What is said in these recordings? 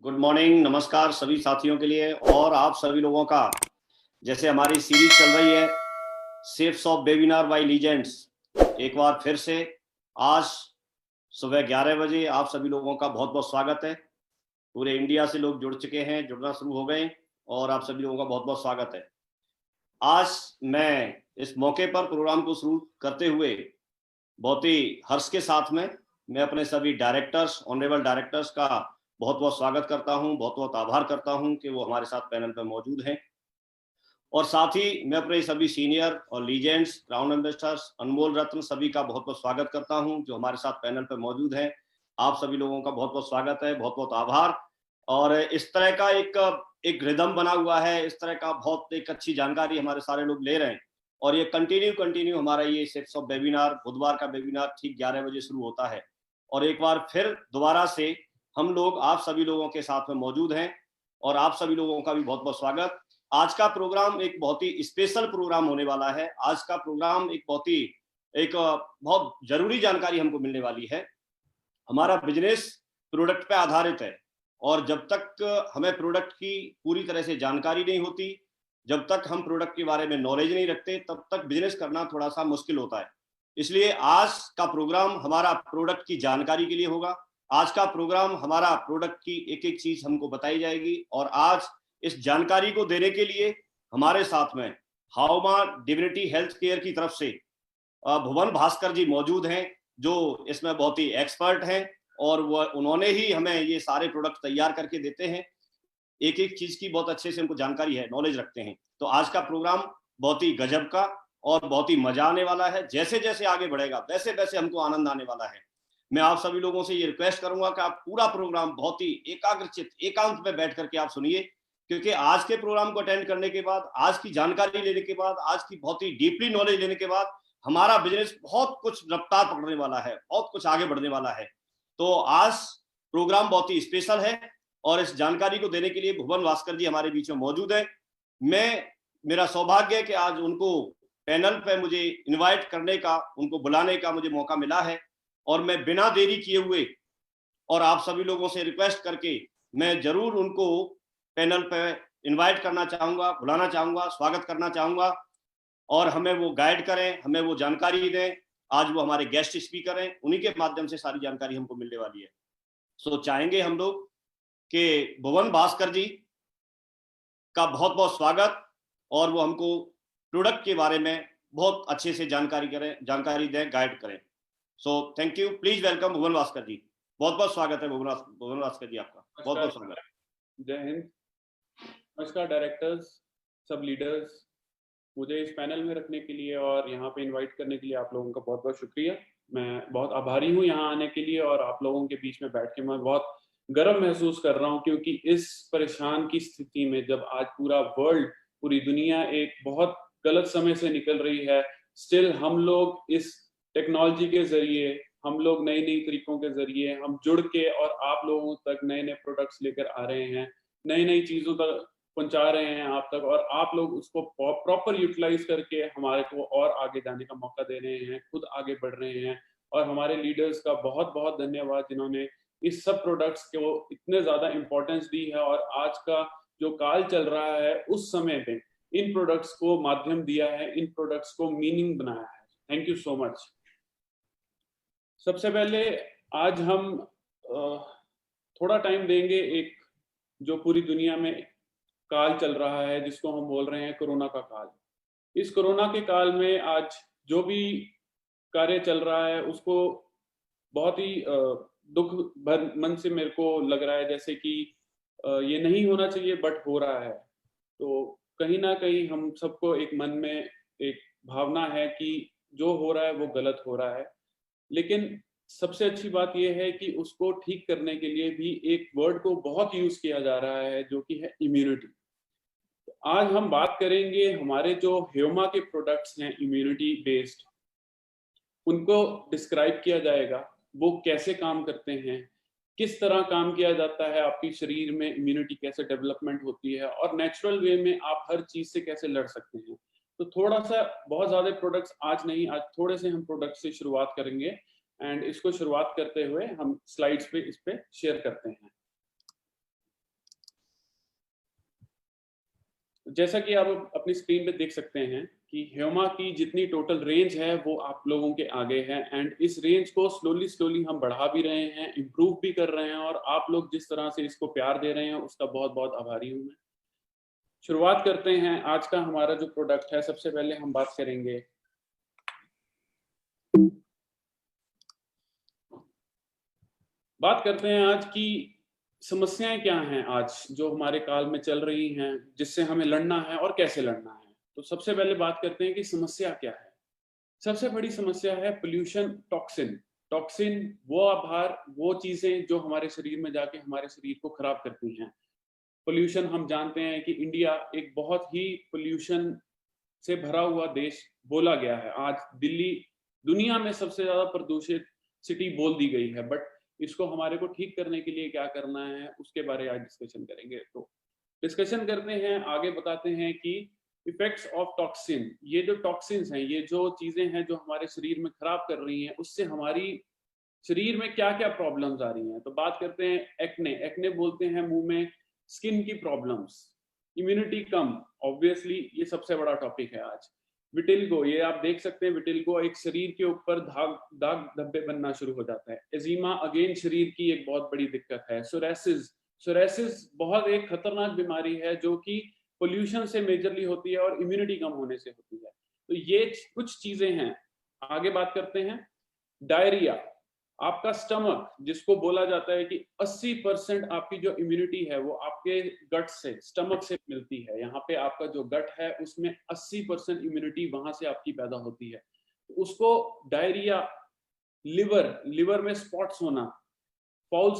Good morning, नमस्कार सभी साथियों के लिए और आप सभी लोगों का। जैसे हमारी सीरीज चल रही है shapes of webinar by legends, एक बार फिर से आज सुबह 11 बजे आप सभी लोगों का बहुत बहुत स्वागत है। पूरे इंडिया से लोग जुड़ चुके हैं, जुड़ना शुरू हो गए और आप सभी लोगों का बहुत बहुत स्वागत है। आज मैं इस मौके पर प्रोग्राम को शुरू करते हुए बहुत ही हर्ष के साथ में मैं अपने सभी डायरेक्टर्स, ऑनरेबल डायरेक्टर्स का बहुत बहुत स्वागत करता हूं, बहुत बहुत आभार करता हूं कि वो हमारे साथ पैनल पर मौजूद हैं। और साथ ही मैं अपने सभी सीनियर और लीजेंड्स, क्राउन एम्बेसडर्स, अनमोल रत्न सभी का बहुत बहुत स्वागत करता हूं जो हमारे साथ पैनल पर मौजूद हैं। आप सभी लोगों का बहुत बहुत स्वागत है, बहुत बहुत आभार। और इस तरह का एक रिदम बना हुआ है, इस तरह का बहुत एक अच्छी जानकारी हमारे सारे लोग ले रहे हैं और ये कंटिन्यू हमारा ये शेप्स ऑफ वेबिनार, बुधवार का वेबिनार ठीक 11 बजे शुरू होता है। और एक बार फिर दोबारा से हम लोग आप सभी लोगों के साथ में मौजूद हैं और आप सभी लोगों का भी बहुत बहुत स्वागत। आज का प्रोग्राम एक बहुत ही स्पेशल प्रोग्राम होने वाला है। आज का प्रोग्राम एक बहुत जरूरी जानकारी हमको मिलने वाली है। हमारा बिजनेस प्रोडक्ट पे आधारित है और जब तक हमें प्रोडक्ट की पूरी तरह से जानकारी नहीं होती, जब तक हम प्रोडक्ट के बारे में नॉलेज नहीं रखते, तब तक बिजनेस करना थोड़ा सा मुश्किल होता है। इसलिए आज का प्रोग्राम हमारा प्रोडक्ट की जानकारी के लिए होगा। आज का प्रोग्राम हमारा प्रोडक्ट की एक एक चीज हमको बताई जाएगी और आज इस जानकारी को देने के लिए हमारे साथ में हाउमा डिविनिटी हेल्थ केयर की तरफ से भुवन भास्कर जी मौजूद हैं जो इसमें बहुत ही एक्सपर्ट हैं और उन्होंने ही हमें ये सारे प्रोडक्ट तैयार करके देते हैं। एक एक चीज की बहुत अच्छे से उनको जानकारी है, नॉलेज रखते हैं। तो आज का प्रोग्राम बहुत ही गजब का और बहुत ही मजा आने वाला है। जैसे जैसे आगे बढ़ेगा वैसे वैसे हमको आनंद आने वाला है। मैं आप सभी लोगों से ये रिक्वेस्ट करूंगा कि आप पूरा प्रोग्राम बहुत ही एकाग्रचित एकांत में बैठ करके आप सुनिए, क्योंकि आज के प्रोग्राम को अटेंड करने के बाद, आज की जानकारी लेने के बाद, आज की बहुत ही डीपली नॉलेज लेने के बाद हमारा बिजनेस बहुत कुछ रफ्तार पकड़ने वाला है, बहुत कुछ आगे बढ़ने वाला है। तो आज प्रोग्राम बहुत ही स्पेशल है और इस जानकारी को देने के लिए भुवन भास्कर जी हमारे बीच में मौजूद है। मेरा सौभाग्य है कि आज उनको पैनल पे मुझे इनवाइट करने का, उनको बुलाने का मुझे मौका मिला है और मैं बिना देरी किए हुए और आप सभी लोगों से रिक्वेस्ट करके मैं जरूर उनको पैनल पे इनवाइट करना चाहूंगा, बुलाना चाहूंगा, स्वागत करना चाहूंगा और हमें वो गाइड करें, हमें वो जानकारी दें। आज वो हमारे गेस्ट स्पीकर हैं, उन्हीं के माध्यम से सारी जानकारी हमको मिलने वाली है। सो चाहेंगे हम लोग कि भुवन भास्कर जी का बहुत बहुत स्वागत और वो हमको प्रोडक्ट के बारे में बहुत अच्छे से जानकारी दें, गाइड करें। So thank you, please welcome Bhuvan Bhaskar ji. बहुत बहुत स्वागत है भुवन भास्कर जी, आपका बहुत बहुत स्वागत है। जय हिंद। नमस्कार डायरेक्टर्स, सब लीडर्स, मुझे इस पैनल में रखने के लिए और यहाँ पे इनवाइट करने के लिए आप लोगों का बहुत बहुत शुक्रिया। मैं बहुत आभारी हूँ यहाँ आने के लिए और आप लोगों के बीच में बैठ के मैं बहुत गर्व महसूस कर रहा हूँ, क्योंकि इस परेशान की स्थिति में जब आज पूरा वर्ल्ड, पूरी दुनिया एक बहुत गलत समय से निकल रही है, स्टिल हम लोग इस टेक्नोलॉजी के जरिए, हम लोग नई नई तरीकों के जरिए हम जुड़ के और आप लोगों तक नए नए प्रोडक्ट्स लेकर आ रहे हैं, नई नई चीजों तक पहुंचा रहे हैं आप तक, और आप लोग उसको प्रॉपर यूटिलाइज करके हमारे को और आगे जाने का मौका दे रहे हैं, खुद आगे बढ़ रहे हैं। और हमारे लीडर्स का बहुत बहुत धन्यवाद जिन्होंने इस सब प्रोडक्ट्स को इतने ज्यादा इंपॉर्टेंस दी है और आज का जो काल चल रहा है उस समय पे इन प्रोडक्ट्स को माध्यम दिया है, इन प्रोडक्ट्स को मीनिंग बनाया है। Thank you so much. सबसे पहले आज हम थोड़ा टाइम देंगे एक जो पूरी दुनिया में काल चल रहा है जिसको हम बोल रहे हैं कोरोना का काल। इस कोरोना के काल में आज जो भी कार्य चल रहा है उसको बहुत ही दुख भर मन से मेरे को लग रहा है जैसे कि ये नहीं होना चाहिए बट हो रहा है। तो कहीं ना कहीं हम सबको एक मन में एक भावना है कि जो हो रहा है वो गलत हो रहा है, लेकिन सबसे अच्छी बात यह है कि उसको ठीक करने के लिए भी एक वर्ड को बहुत यूज किया जा रहा है जो कि है इम्यूनिटी। तो आज हम बात करेंगे हमारे जो ह्यूमा के प्रोडक्ट्स हैं इम्यूनिटी बेस्ड, उनको डिस्क्राइब किया जाएगा, वो कैसे काम करते हैं, किस तरह काम किया जाता है, आपके शरीर में इम्यूनिटी कैसे डेवलपमेंट होती है और नेचुरल वे में आप हर चीज से कैसे लड़ सकते हैं। तो थोड़ा सा, बहुत ज्यादा प्रोडक्ट्स आज नहीं, आज थोड़े से हम प्रोडक्ट्स से शुरुआत करेंगे एंड इसको शुरुआत करते हुए हम स्लाइड्स पे इस पे शेयर करते हैं। जैसा कि आप अपनी स्क्रीन पे देख सकते हैं कि ह्यूमा की जितनी टोटल रेंज है वो आप लोगों के आगे है, एंड इस रेंज को स्लोली स्लोली हम बढ़ा भी रहे हैं, इम्प्रूव भी कर रहे हैं, और आप लोग जिस तरह से इसको प्यार दे रहे हैं उसका बहुत बहुत आभारी हूं मैं। शुरुआत करते हैं आज का हमारा जो प्रोडक्ट है। सबसे पहले हम बात करेंगे आज की समस्याएं क्या हैं आज जो हमारे काल में चल रही हैं, जिससे हमें लड़ना है और कैसे लड़ना है। तो सबसे पहले बात करते हैं कि समस्या क्या है। सबसे बड़ी समस्या है पोल्यूशन, टॉक्सिन। टॉक्सिन वो आभार, वो चीजें जो हमारे शरीर में जाके हमारे शरीर को खराब करती हैं। पोल्यूशन, हम जानते हैं कि इंडिया एक बहुत ही पोल्यूशन से भरा हुआ देश बोला गया है। आज दिल्ली दुनिया में सबसे ज्यादा प्रदूषित सिटी बोल दी गई है, बट इसको हमारे को ठीक करने के लिए क्या करना है उसके बारे में आज डिस्कशन करेंगे। तो डिस्कशन करते हैं, आगे बताते हैं कि इफेक्ट्स ऑफ टॉक्सिन। ये जो टॉक्सिन्स हैं, ये जो चीजें हैं जो हमारे शरीर में खराब कर रही हैं, उससे हमारी शरीर में क्या क्या प्रॉब्लम्स आ रही हैं। तो बात करते हैं एक्ने। एक्ने बोलते हैं मुंह में स्किन की प्रॉब्लम्स, इम्यूनिटी कम, ऑब्वियसली ये सबसे बड़ा टॉपिक है आज। विटिल्गो, ये आप देख सकते हैं, विटिल्गो एक शरीर के ऊपर दाग धब्बे बनना शुरू हो जाता है। एजीमा अगेन शरीर की एक बहुत बड़ी दिक्कत है। सोरेसिस, सोरेसिस बहुत एक खतरनाक बीमारी है जो कि पोल्यूशन से मेजरली होती है और इम्यूनिटी कम होने से होती है। तो ये कुछ चीजें हैं। आगे बात करते हैं डायरिया। आपका स्टमक, जिसको बोला जाता है कि 80% आपकी जो इम्यूनिटी है वो आपके गट से, स्टमक से मिलती है। यहाँ पे आपका जो गट है उसमें 80% इम्यूनिटी वहां से आपकी पैदा होती है। तो उसको डायरिया, लिवर में स्पॉट्स होना, फाउल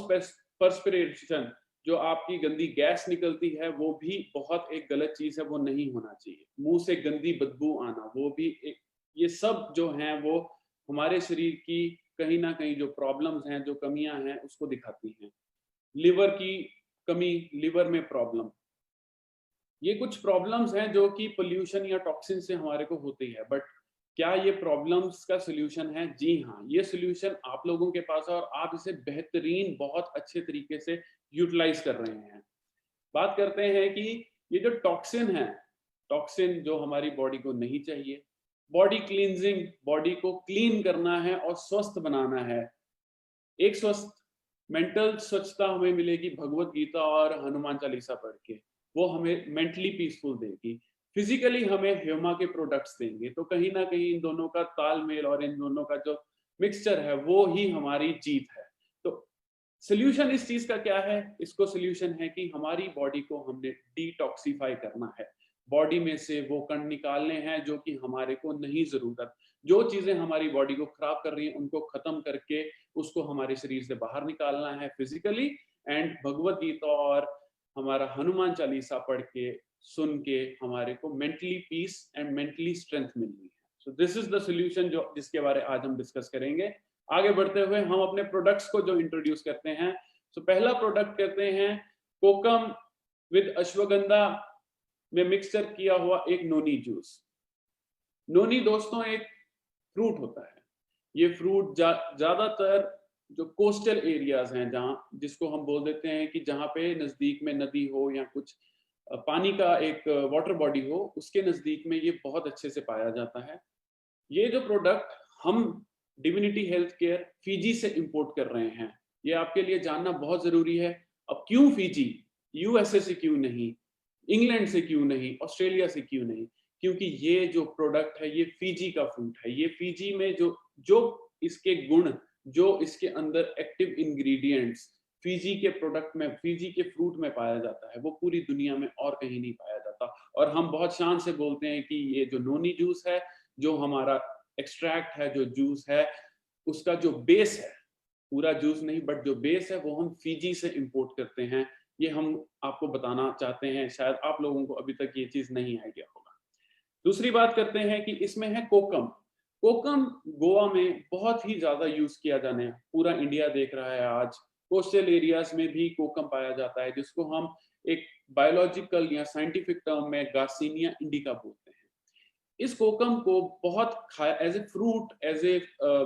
पर्सपिरेशन, जो आपकी गंदी गैस निकलती है वो भी बहुत एक गलत चीज है, वो नहीं होना चाहिए। मुंह से गंदी बदबू आना, वो भी एक, ये सब जो हैं वो हमारे शरीर की कहीं ना कहीं जो प्रॉब्लम्स हैं, जो कमियां हैं उसको दिखाती हैं। लिवर की कमी, लिवर में प्रॉब्लम, ये कुछ प्रॉब्लम्स हैं जो कि पोल्यूशन या टॉक्सिन से हमारे को होती है। बट क्या ये प्रॉब्लम्स का सोल्यूशन है? जी हाँ, ये सोल्यूशन आप लोगों के पास है और आप इसे बेहतरीन, बहुत अच्छे तरीके से यूटिलाइज कर रहे हैं। बात करते हैं कि ये जो टॉक्सिन है, टॉक्सिन जो हमारी बॉडी को नहीं चाहिए, बॉडी क्लींजिंग, बॉडी को क्लीन करना है और स्वस्थ बनाना है। एक स्वस्थ मेंटल स्वच्छता हमें मिलेगी भगवत गीता और हनुमान चालीसा पढ़ के, वो हमें मेंटली पीसफुल देगी। फिजिकली हमें ह्यूमा के प्रोडक्ट्स देंगे। तो कहीं ना कहीं इन दोनों का तालमेल और इन दोनों का जो मिक्सचर है वो ही हमारी जीत है। तो सोल्यूशन इस चीज का क्या है? इसको सोल्यूशन है कि हमारी बॉडी को हमने डिटॉक्सिफाई करना है। बॉडी में से वो कण निकालने हैं जो कि हमारे को नहीं जरूरत, जो चीजें हमारी बॉडी को खराब कर रही हैं उनको खत्म करके उसको हमारे शरीर से बाहर निकालना है फिजिकली। एंड भगवत गीता और हमारा हनुमान चालीसा पढ़ के, सुन के हमारे को mentally peace and mentally strength मिलनी है। So this is the solution जो जिसके बारे आज हम डिस्कस करेंगे। आगे बढ़ते हुए हम अपने प्रोडक्ट्स को जो इंट्रोड्यूस करते हैं, तो पहला प्रोडक्ट करते हैं कोकम विद अश्वगंधा में मिक्सचर किया हुआ एक नोनी जूस। नोनी दोस्तों एक फ्रूट होता है। ये फ्रूट ज्यादातर जो कोस्टल एरियाज हैं, जहाँ, जिसको हम बोल देते हैं कि जहाँ पे नजदीक में नदी हो या कुछ पानी का एक वाटर बॉडी हो, उसके नजदीक में ये बहुत अच्छे से पाया जाता है। ये जो प्रोडक्ट हम डिविनिटी हेल्थ केयर फीजी से इंपोर्ट कर रहे हैं, ये आपके लिए जानना बहुत जरूरी है। अब क्यों फीजी? यूएसए से क्यों नहीं, इंग्लैंड से क्यों नहीं, ऑस्ट्रेलिया से क्यों नहीं? क्योंकि ये जो प्रोडक्ट है ये फीजी का फ्रूट है। ये फीजी में जो जो इसके गुण, जो इसके अंदर एक्टिव इंग्रेडिएंट्स फीजी के प्रोडक्ट में, फीजी के फ्रूट में पाया जाता है, वो पूरी दुनिया में और कहीं नहीं पाया जाता। और हम बहुत शान से बोलते हैं कि ये जो नोनी जूस है, जो हमारा एक्सट्रैक्ट है, जो जूस है, उसका जो बेस है, पूरा जूस नहीं बट जो बेस है वो हम फीजी से इंपोर्ट करते हैं। ये हम आपको बताना चाहते हैं, शायद आप लोगों को अभी तक ये चीज नहीं आइडिया होगा। दूसरी बात करते हैं कि इसमें है कोकम। कोकम गोवा में बहुत ही ज्यादा यूज किया जाने, पूरा इंडिया देख रहा है आज। कोस्टल एरियाज में भी कोकम पाया जाता है, जिसको हम एक बायोलॉजिकल या साइंटिफिक टर्म में गार्सिनिया इंडिका बोलते हैं। इस कोकम को बहुत खाया, as a fruit, as a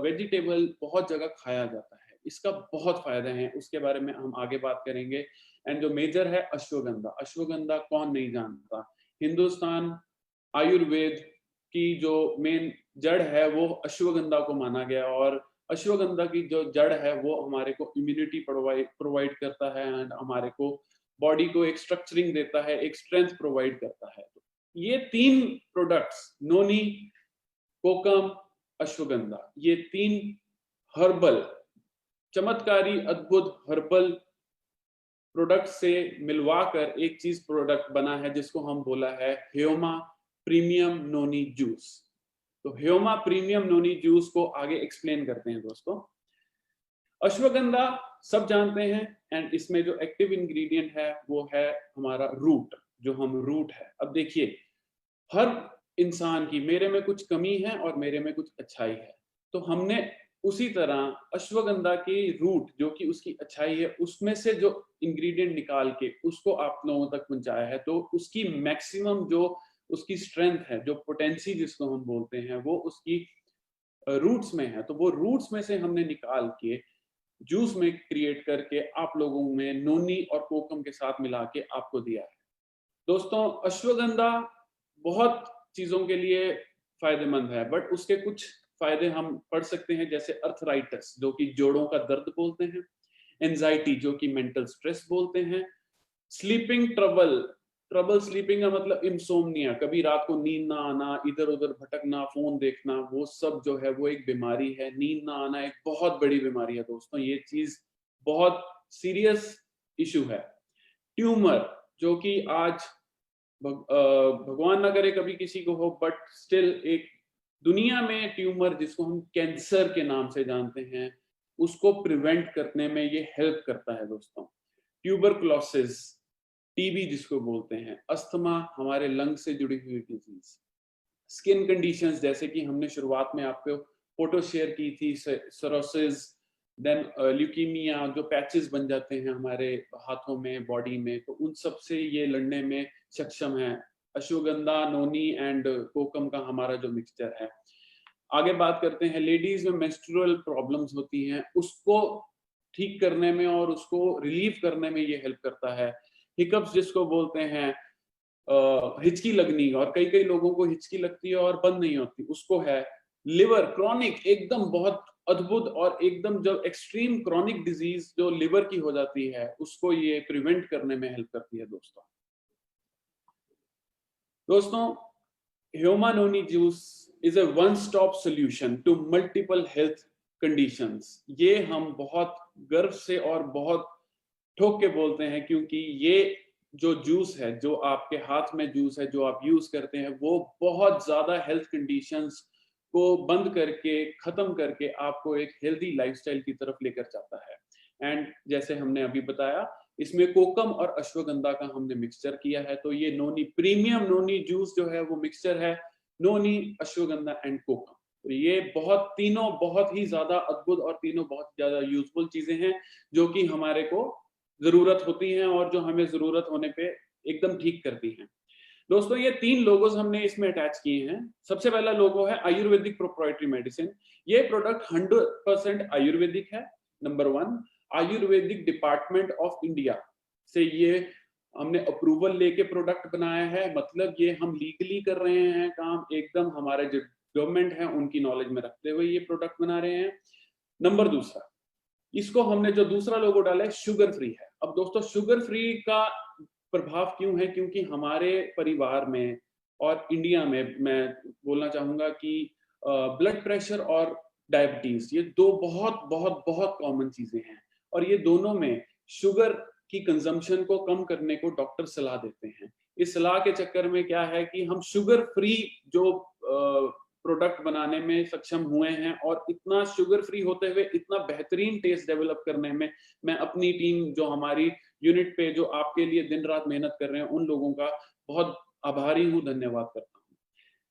vegetable बहुत जगह खाया जाता है। इसका बहुत फायदे हैं, उसके बारे में हम आगे बात करेंगे। एंड जो मेजर है अश्वगंधा। अश्वगंधा कौन नहीं जानता? हिंदुस्तान आयुर्वेद की जो मेन जड़ है वो अश्वगंधा को माना गया, और अश्वगंधा की जो जड़ है वो हमारे को इम्यूनिटी प्रोवाइड करता है एंड हमारे को बॉडी को एक स्ट्रक्चरिंग देता है, एक स्ट्रेंथ प्रोवाइड करता है। ये 3 प्रोडक्ट्स, नोनी, कोकम, अश्वगंधा, ये 3 हर्बल, चमत्कारी अद्भुत हर्बल प्रोडक्ट से मिलवाकर एक चीज प्रोडक्ट बना है जिसको हम बोला है ह्योमा प्रीमियम नोनी जूस। तो ह्योमा प्रीमियम नोनी जूस को आगे एक्सप्लेन करते हैं दोस्तों। अश्वगंधा सब जानते हैं एंड इसमें जो एक्टिव इंग्रेडिएंट है वो है हमारा रूट, जो हम रूट है। अब देखिए, हर इंसान की, मेरे में कुछ कमी है और मेरे में कुछ अच्छाई है, तो हमने उसी तरह अश्वगंधा की रूट जो कि उसकी अच्छाई है उसमें से जो इंग्रेडिएंट निकाल के उसको आप लोगों तक पहुंचाया है। तो उसकी मैक्सिमम जो उसकी स्ट्रेंथ है, जो पोटेंसी जिसको हम बोलते हैं, वो उसकी रूट्स में है। तो वो रूट्स में से हमने निकाल के जूस में क्रिएट करके आप लोगों में नोनी और कोकम के साथ मिला के आपको दिया है। दोस्तों, अश्वगंधा बहुत चीजों के लिए फायदेमंद है, बट उसके कुछ फायदे हम पढ़ सकते हैं, जैसे अर्थराइटिस जो कि जोड़ों का दर्द बोलते हैं, एंजाइटी जो कि मेंटल स्ट्रेस बोलते हैं, स्लीपिंग ट्रबल, ट्रबल स्लीपिंग का मतलब इंसोम्निया, कभी रात को नींद ना आना, इधर उधर भटकना, फोन देखना, वो सब जो है वो एक बीमारी है। नींद ना आना एक बहुत बड़ी बीमारी है दोस्तों, ये चीज बहुत सीरियस इशू है। ट्यूमर जो कि आज भगवान ना करे कभी किसी को हो, बट स्टिल एक दुनिया में ट्यूमर जिसको हम कैंसर के नाम से जानते हैं, उसको प्रिवेंट करने में ये हेल्प करता है दोस्तों। ट्यूबरकुलोसिस, टीबी जिसको बोलते हैं, अस्थमा, हमारे लंग से जुड़ी हुई डिजीज, स्किन कंडीशंस जैसे कि हमने शुरुआत में आपको फोटो शेयर की थी, सरोसिस, देन ल्यूकीमिया, जो पैचेस बन जाते हैं हमारे हाथों में, बॉडी में, तो उन सब से ये लड़ने में सक्षम है अश्वगंधा, नोनी एंड कोकम का हमारा जो मिक्सचर है। आगे बात करते हैं, लेडीज में मेंस्ट्रुअल प्रॉब्लम्स होती हैं, उसको ठीक करने में और उसको रिलीव करने में ये हेल्प करता है। हिकअप्स जिसको बोलते हैं, हिचकी लगनी, और कई कई लोगों को हिचकी लगती है और बंद नहीं होती, उसको है। लिवर क्रॉनिक, एकदम बहुत अद्भुत और एकदम जो एक्सट्रीम क्रॉनिक डिजीज जो लिवर की हो जाती है, उसको ये प्रिवेंट करने में हेल्प करती है दोस्तों, ह्योमा noni juice is a one stop solution to multiple health conditions. ये हम बहुत गर्व से और बहुत ठोक के बोलते हैं, क्योंकि ये जो जूस है, जो आपके हाथ में जूस है, जो आप यूज करते हैं, वो बहुत ज्यादा हेल्थ कंडीशंस को बंद करके, खत्म करके आपको एक हेल्दी लाइफस्टाइल की तरफ लेकर जाता है। एंड जैसे हमने अभी बताया, इसमें कोकम और अश्वगंधा का हमने मिक्सचर किया है, तो ये नोनी प्रीमियम नोनी जूस जो है वो मिक्सचर है नोनी, अश्वगंधा एंड कोकम। तो ये तीनों बहुत ही ज्यादा अद्भुत और तीनों बहुत ज्यादा यूजफुल चीजें हैं जो कि हमारे को जरूरत होती हैं और जो हमें जरूरत होने पे एकदम ठीक करती हैं। दोस्तों, ये 3 लोगोस हमने इसमें अटैच किए हैं। सबसे पहला लोगो है आयुर्वेदिक प्रोप्राइटरी मेडिसिन। ये प्रोडक्ट 100% आयुर्वेदिक है। Number 1, Ayurvedic department of India से ये हमने अप्रूवल लेके प्रोडक्ट बनाया है, मतलब ये हम लीगली कर रहे हैं काम, एकदम हमारे जो गवर्नमेंट है उनकी नॉलेज में रखते हुए ये प्रोडक्ट बना रहे हैं। नंबर 2, इसको हमने जो दूसरा लोगो डाला है, शुगर फ्री है। अब दोस्तों, शुगर फ्री का प्रभाव क्यों है? क्योंकि हमारे परिवार में और इंडिया में मैं बोलना चाहूंगा कि ब्लड प्रेशर और डायबिटीज, ये 2 बहुत बहुत बहुत कॉमन चीजें हैं, और ये दोनों में शुगर की कंजम्पशन को कम करने को डॉक्टर सलाह देते हैं। इस सलाह के चक्कर में क्या है कि हम शुगर फ्री जो प्रोडक्ट बनाने में सक्षम हुए हैं, और इतना शुगर फ्री होते हुए इतना बेहतरीन टेस्ट डेवलप करने में मैं अपनी टीम, जो हमारी यूनिट पे जो आपके लिए दिन रात मेहनत कर रहे हैं, उन लोगों का बहुत आभारी हूँ, धन्यवाद करता हूँ।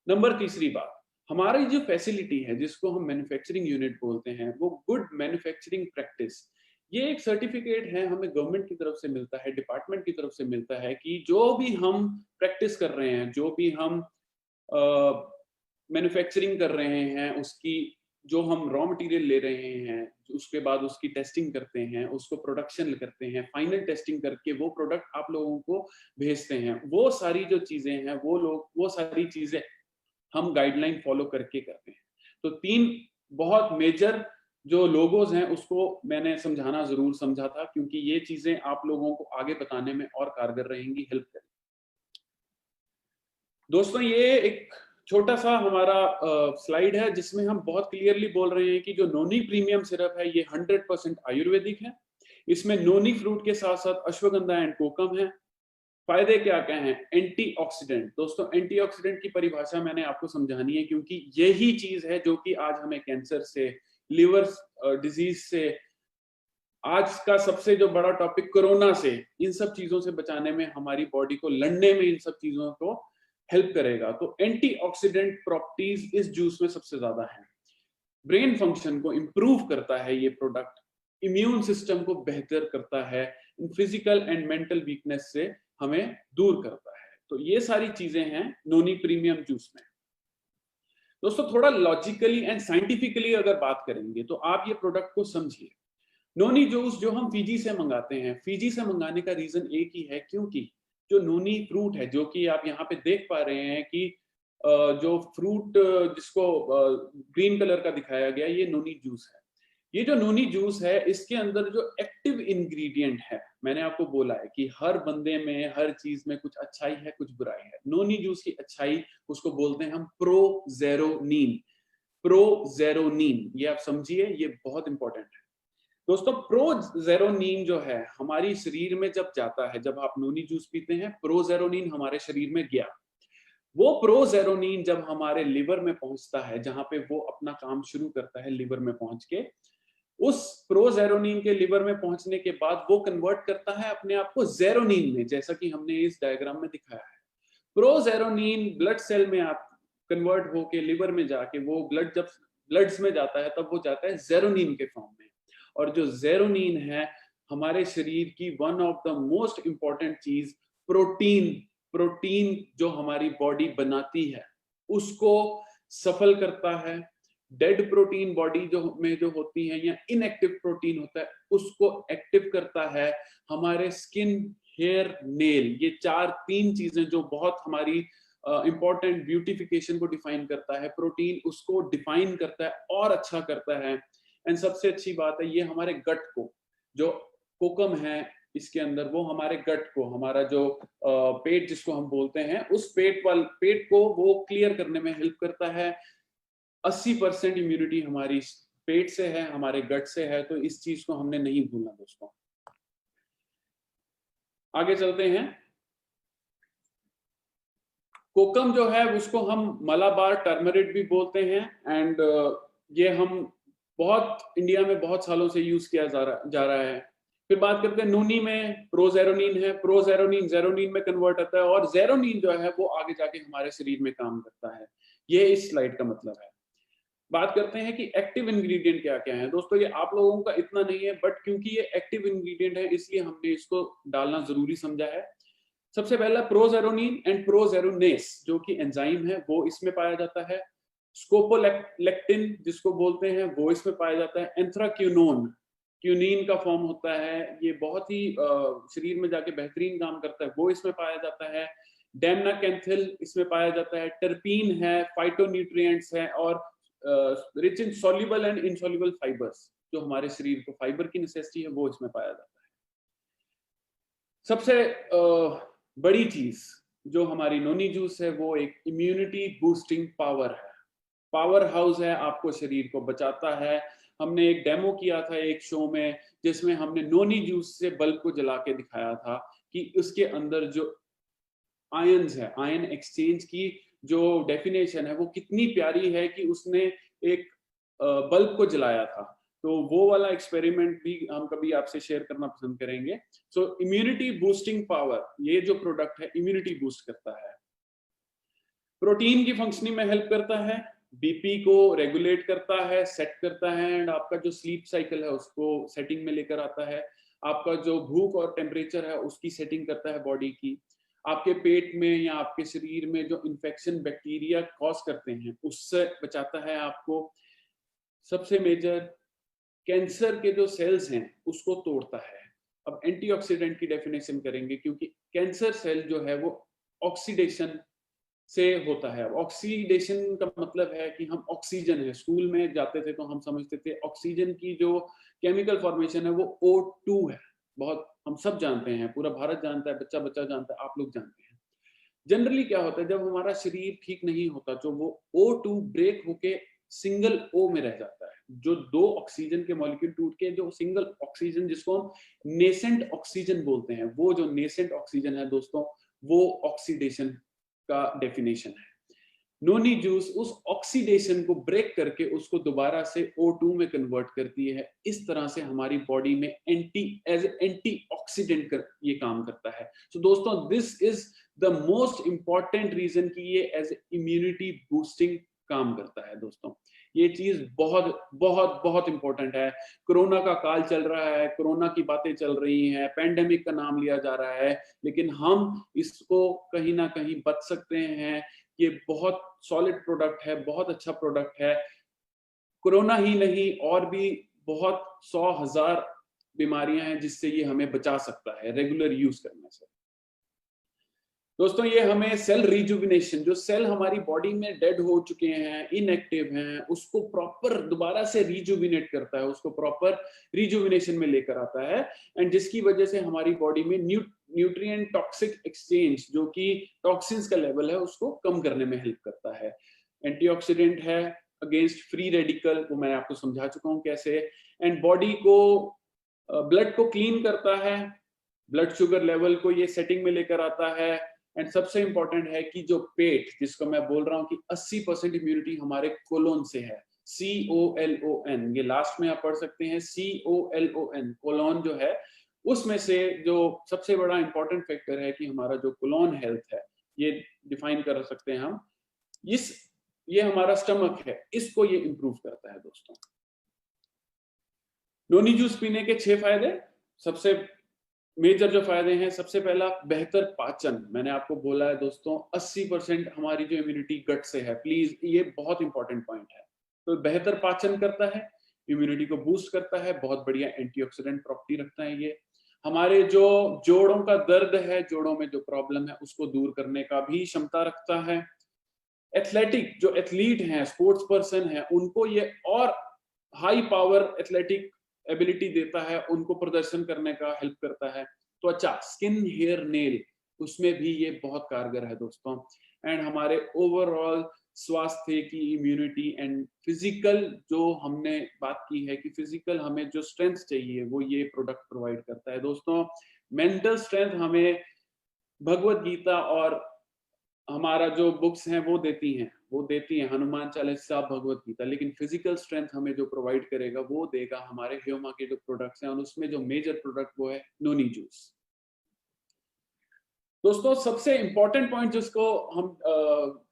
नंबर 3 बात, हमारी जो फैसिलिटी है जिसको हम मैन्युफैक्चरिंग यूनिट बोलते हैं, वो गुड मैन्युफैक्चरिंग प्रैक्टिस, ये एक सर्टिफिकेट है, हमें गवर्नमेंट की तरफ से मिलता है, डिपार्टमेंट की तरफ से मिलता है कि जो भी हम प्रैक्टिस कर रहे हैं, जो भी हम मैन्युफैक्चरिंग कर रहे हैं, उसकी जो हम रॉ मटेरियल ले रहे हैं, उसके बाद उसकी टेस्टिंग करते हैं, उसको प्रोडक्शन करते हैं, फाइनल टेस्टिंग करके वो प्रोडक्ट आप लोगों को भेजते हैं, वो सारी जो चीजें हैं वो सारी चीजें हम गाइडलाइन फॉलो करके करते हैं। तो 3 बहुत मेजर जो लोगोज हैं उसको मैंने समझाना जरूर समझा था, क्योंकि ये चीजें आप लोगों को आगे बताने में और कारगर रहेंगी, हेल्प करेंगी। दोस्तों, ये एक छोटा सा हमारा स्लाइड है जिसमें हम बहुत क्लियरली बोल रहे हैं कि जो नोनी प्रीमियम सिरप है ये 100% आयुर्वेदिक है। इसमें नोनी फ्रूट के साथ साथ अश्वगंधा एंड कोकम है। फायदे क्या क्या हैं? एंटीऑक्सीडेंट। दोस्तों, एंटीऑक्सीडेंट की परिभाषा मैंने आपको समझानी है, क्योंकि यही चीज है जो कि आज हमें कैंसर से, लिवर डिजीज से, आज का सबसे जो बड़ा टॉपिक कोरोना से, इन सब चीजों से बचाने में, हमारी बॉडी को लड़ने में इन सब चीजों को हेल्प करेगा। तो एंटीऑक्सीडेंट प्रॉपर्टीज इस जूस में सबसे ज्यादा है। ब्रेन फंक्शन को इंप्रूव करता है ये प्रोडक्ट, इम्यून सिस्टम को बेहतर करता है, फिजिकल एंड मेंटल वीकनेस से हमें दूर करता है। तो ये सारी चीजें हैं नोनी प्रीमियम जूस में। दोस्तों, थोड़ा लॉजिकली एंड साइंटिफिकली अगर बात करेंगे तो आप ये प्रोडक्ट को समझिए। नोनी जूस जो हम फिजी से मंगाते हैं, फिजी से मंगाने का रीजन एक ही है, क्योंकि जो नोनी फ्रूट है, जो कि आप यहाँ पे देख पा रहे हैं कि जो फ्रूट जिसको ग्रीन कलर का दिखाया गया, ये नोनी जूस है। ये जो नोनी जूस है, इसके अंदर जो एक्टिव इंग्रेडिएंट है, मैंने आपको बोला है कि हर बंदे में, हर चीज में कुछ अच्छाई है, कुछ बुराई है। नोनी जूस की अच्छाई, उसको बोलते हैं हम प्रोजेरोनिन। प्रोजेरोनिन, ये आप समझिए, ये बहुत इंपॉर्टेंट है। दोस्तों, प्रोजेरोनिन जो है हमारी शरीर में जब जाता है, जब आप नोनी जूस पीते हैं, प्रोजेरोनिन हमारे शरीर में गया। वो प्रोजेरोनिन जब हमारे लिवर में पहुंचता है, जहां पे वो अपना काम शुरू करता है लिवर में पहुंच के, उस प्रोजेरोनिन के लिवर में पहुंचने के बाद वो कन्वर्ट करता है अपने आप को जेरोनिन में, जैसा कि हमने इस डायग्राम में दिखाया है। प्रोजेरोनिन ब्लड सेल में आप कन्वर्ट होके लिवर में जाके, वो ब्लड जब ब्लड्स में जाता है तब वो जाता है जेरोनिन के फॉर्म में। और जो जेरोनिन है, हमारे शरीर की one of the most important चीज, प्रोटीन, प्रोटीन जो हमारी बॉडी बनाती है उसको सफल करता है। डेड प्रोटीन बॉडी जो होती है, या इनएक्टिव प्रोटीन होता है, उसको एक्टिव करता है। हमारे स्किन, हेयर, नेल, ये 3 चीजें जो बहुत हमारी इंपॉर्टेंट ब्यूटिफिकेशन को डिफाइन करता है, प्रोटीन उसको डिफाइन करता है और अच्छा करता है। एंड सबसे अच्छी बात है, ये हमारे गट को, जो कोकम है इसके अंदर, वो हमारे गट को, हमारा जो पेट जिसको हम बोलते हैं, उस पेट को वो क्लियर करने में हेल्प करता है। 80% इम्यूनिटी हमारी पेट से है, हमारे गट से है, तो इस चीज को हमने नहीं भूलना दोस्तों। आगे चलते हैं। कोकम जो है उसको हम मलाबार टर्मरिक भी बोलते हैं, एंड ये हम इंडिया में बहुत सालों से यूज किया जा रहा है। फिर बात करते हैं नोनी में, प्रोजेरोनिन है। प्रोजेरोनिन जेरोनिन में कन्वर्ट होता है, और जेरोनिन जो है वो आगे जाके हमारे शरीर में काम करता है। ये इस स्लाइड का मतलब है। बात करते हैं कि एक्टिव इंग्रेडिएंट क्या क्या है। दोस्तों, ये आप लोगों का इतना नहीं है, बट क्योंकि ये एक्टिव इंग्रेडिएंट है इसलिए हमने इसको डालना जरूरी समझा है। सबसे पहला प्रोजेरोनिन एंड प्रोजेरोनेस, जो कि एंजाइम है, वो इसमें पाया जाता है। स्कोपोलेक्टिन जिसको बोलते हैं, वो इसमें पाया जाता है। एंथ्राक्यूनोन, क्यूनिन का फॉर्म होता है, ये बहुत ही शरीर में जाके बेहतरीन काम करता है, वो इसमें पाया जाता है। डेमनाकेंथिल इसमें पाया जाता है। टर्पीन है, फाइटोन्यूट्रिएंट्स है, और rich in soluble and insoluble fibres, जो हमारे शरीर को फाइबर की नेसेसिटी है, वो इसमें पाया जाता है। सबसे बड़ी चीज जो हमारी नोनी जूस है, वो एक इम्यूनिटी बूस्टिंग पावर है, पावर हाउस है, आपको शरीर को बचाता है। हमने एक डेमो किया था एक शो में, जिसमें हमने नोनी जूस से बल्ब को जला के दिखाया था कि उसके अंदर जो आयंस है, आयन एक्सचेंज की जो डेफिनेशन है वो कितनी प्यारी है, कि उसने एक बल्ब को जलाया था। तो वो वाला एक्सपेरिमेंट भी हम कभी आपसे शेयर करना पसंद करेंगे। सो इम्यूनिटी बूस्टिंग पावर, ये जो प्रोडक्ट है इम्यूनिटी बूस्ट करता है। प्रोटीन की फंक्शनिंग में हेल्प करता है, बीपी को रेगुलेट करता है, सेट करता है, एंड आपका जो स्लीप साइकिल है उसको सेटिंग में लेकर आता है। आपका जो भूख और टेम्परेचर है उसकी सेटिंग करता है बॉडी की। आपके पेट में या आपके शरीर में जो इन्फेक्शन बैक्टीरिया कॉज करते हैं उससे बचाता है आपको। सबसे मेजर कैंसर के जो सेल्स हैं उसको तोड़ता है। अब एंटीऑक्सीडेंट की डेफिनेशन करेंगे, क्योंकि कैंसर सेल जो है वो ऑक्सीडेशन से होता है। ऑक्सीडेशन का मतलब है कि हम ऑक्सीजन है, स्कूल में जाते थे तो हम समझते थे ऑक्सीजन की जो केमिकल फॉर्मेशन है वो O2 है। बहुत हम सब जानते हैं, पूरा भारत जानता है, बच्चा बच्चा जानता है, आप लोग जानते हैं। जनरली क्या होता है, जब हमारा शरीर ठीक नहीं होता तो वो O2 ब्रेक होके सिंगल O में रह जाता है। जो दो ऑक्सीजन के मॉलिक्यूल टूट के जो सिंगल ऑक्सीजन, जिसको हम नेसेंट ऑक्सीजन बोलते हैं, वो जो नेसेंट ऑक्सीजन है दोस्तों, वो ऑक्सीडेशन का डेफिनेशन है। नोनी जूस उस ऑक्सीडेशन को ब्रेक करके उसको दोबारा से O2 में कन्वर्ट करती है। इस तरह से हमारी बॉडी में एंटी ऑक्सीडेंट ये काम करता है। सो दोस्तों, this is the most important reason कि ये एज इम्यूनिटी बूस्टिंग काम करता है। दोस्तों, ये चीज बहुत बहुत बहुत इंपॉर्टेंट है। कोरोना का काल चल रहा है, कोरोना की बातें चल रही हैं, पैंडेमिक का नाम लिया जा रहा है, लेकिन हम इसको कहीं ना कहीं बच सकते हैं। ये बहुत सॉलिड प्रोडक्ट है, बहुत अच्छा प्रोडक्ट है। कोरोना ही नहीं, और भी बहुत 100,000 बीमारियां हैं जिससे ये हमें बचा सकता है रेगुलर यूज करने से। दोस्तों, ये हमें सेल रिजुविनेशन, जो सेल हमारी बॉडी में डेड हो चुके हैं, इनएक्टिव हैं, उसको प्रॉपर दोबारा से रिजुविनेट करता है, उसको प्रॉपर रिजुविनेशन में लेकर आता है। एंड जिसकी वजह से हमारी बॉडी में न्यूट्रिएंट टॉक्सिक एक्सचेंज, जो कि टॉक्सिन्स का लेवल है, उसको कम करने में हेल्प करता है। एंटीऑक्सीडेंट है अगेंस्ट फ्री रेडिकल, वो मैं आपको समझा चुका हूँ कैसे। एंड बॉडी को ब्लड को क्लीन करता है, ब्लड शुगर लेवल को ये सेटिंग में लेकर आता है। एंड सबसे इंपॉर्टेंट है कि जो पेट, जिसको मैं बोल रहा हूँ कि 80% इम्यूनिटी हमारे कोलोन से है, COLON, ये लास्ट में आप पढ़ सकते हैं, COLON, कोलोन जो है उसमें से जो सबसे बड़ा इंपॉर्टेंट फैक्टर है कि हमारा जो कोलोन हेल्थ है, ये डिफाइन कर सकते हैं हम, ये हमारा स्टमक है, इसको ये इंप्रूव करता है। दोस्तों, नोनी जूस पीने के 6 फायदे। सबसे मेजर जो फायदे हैं, सबसे पहला बेहतर पाचन। मैंने आपको बोला है दोस्तों, 80% हमारी जो इम्यूनिटी गट से है, प्लीज ये बहुत इंपॉर्टेंट पॉइंट है। तो बेहतर पाचन करता है, इम्यूनिटी को बूस्ट करता है, बहुत बढ़िया एंटीऑक्सीडेंट प्रॉपर्टी रखता है। ये हमारे जो जोड़ों का दर्द है, जोड़ों में जो प्रॉब्लम है, उसको दूर करने का भी क्षमता रखता है। एथलेटिक, जो एथलीट हैं, स्पोर्ट्स पर्सन है, उनको ये और हाई पावर एथलेटिक एबिलिटी देता है, उनको प्रदर्शन करने का हेल्प करता है। त्वचा, स्किन, हेयर, नेल, उसमें भी ये बहुत कारगर है दोस्तों। एंड हमारे ओवरऑल स्वास्थ्य की इम्यूनिटी एंड फिजिकल, जो हमने बात की है कि फिजिकल हमें जो स्ट्रेंथ चाहिए, वो ये प्रोडक्ट प्रोवाइड करता है। दोस्तों, मेंटल स्ट्रेंथ हमें भगवत गीता और हमारा जो बुक्स हैं वो देती हैं, हनुमान चालीसा, भगवत गीता, लेकिन फिजिकल स्ट्रेंथ हमें जो प्रोवाइड करेगा वो देगा हमारे ह्यूमा के जो प्रोडक्ट्स हैं, और उसमें जो मेजर प्रोडक्ट वो है नोनी जूस। दोस्तों, सबसे इंपॉर्टेंट पॉइंट जिसको हम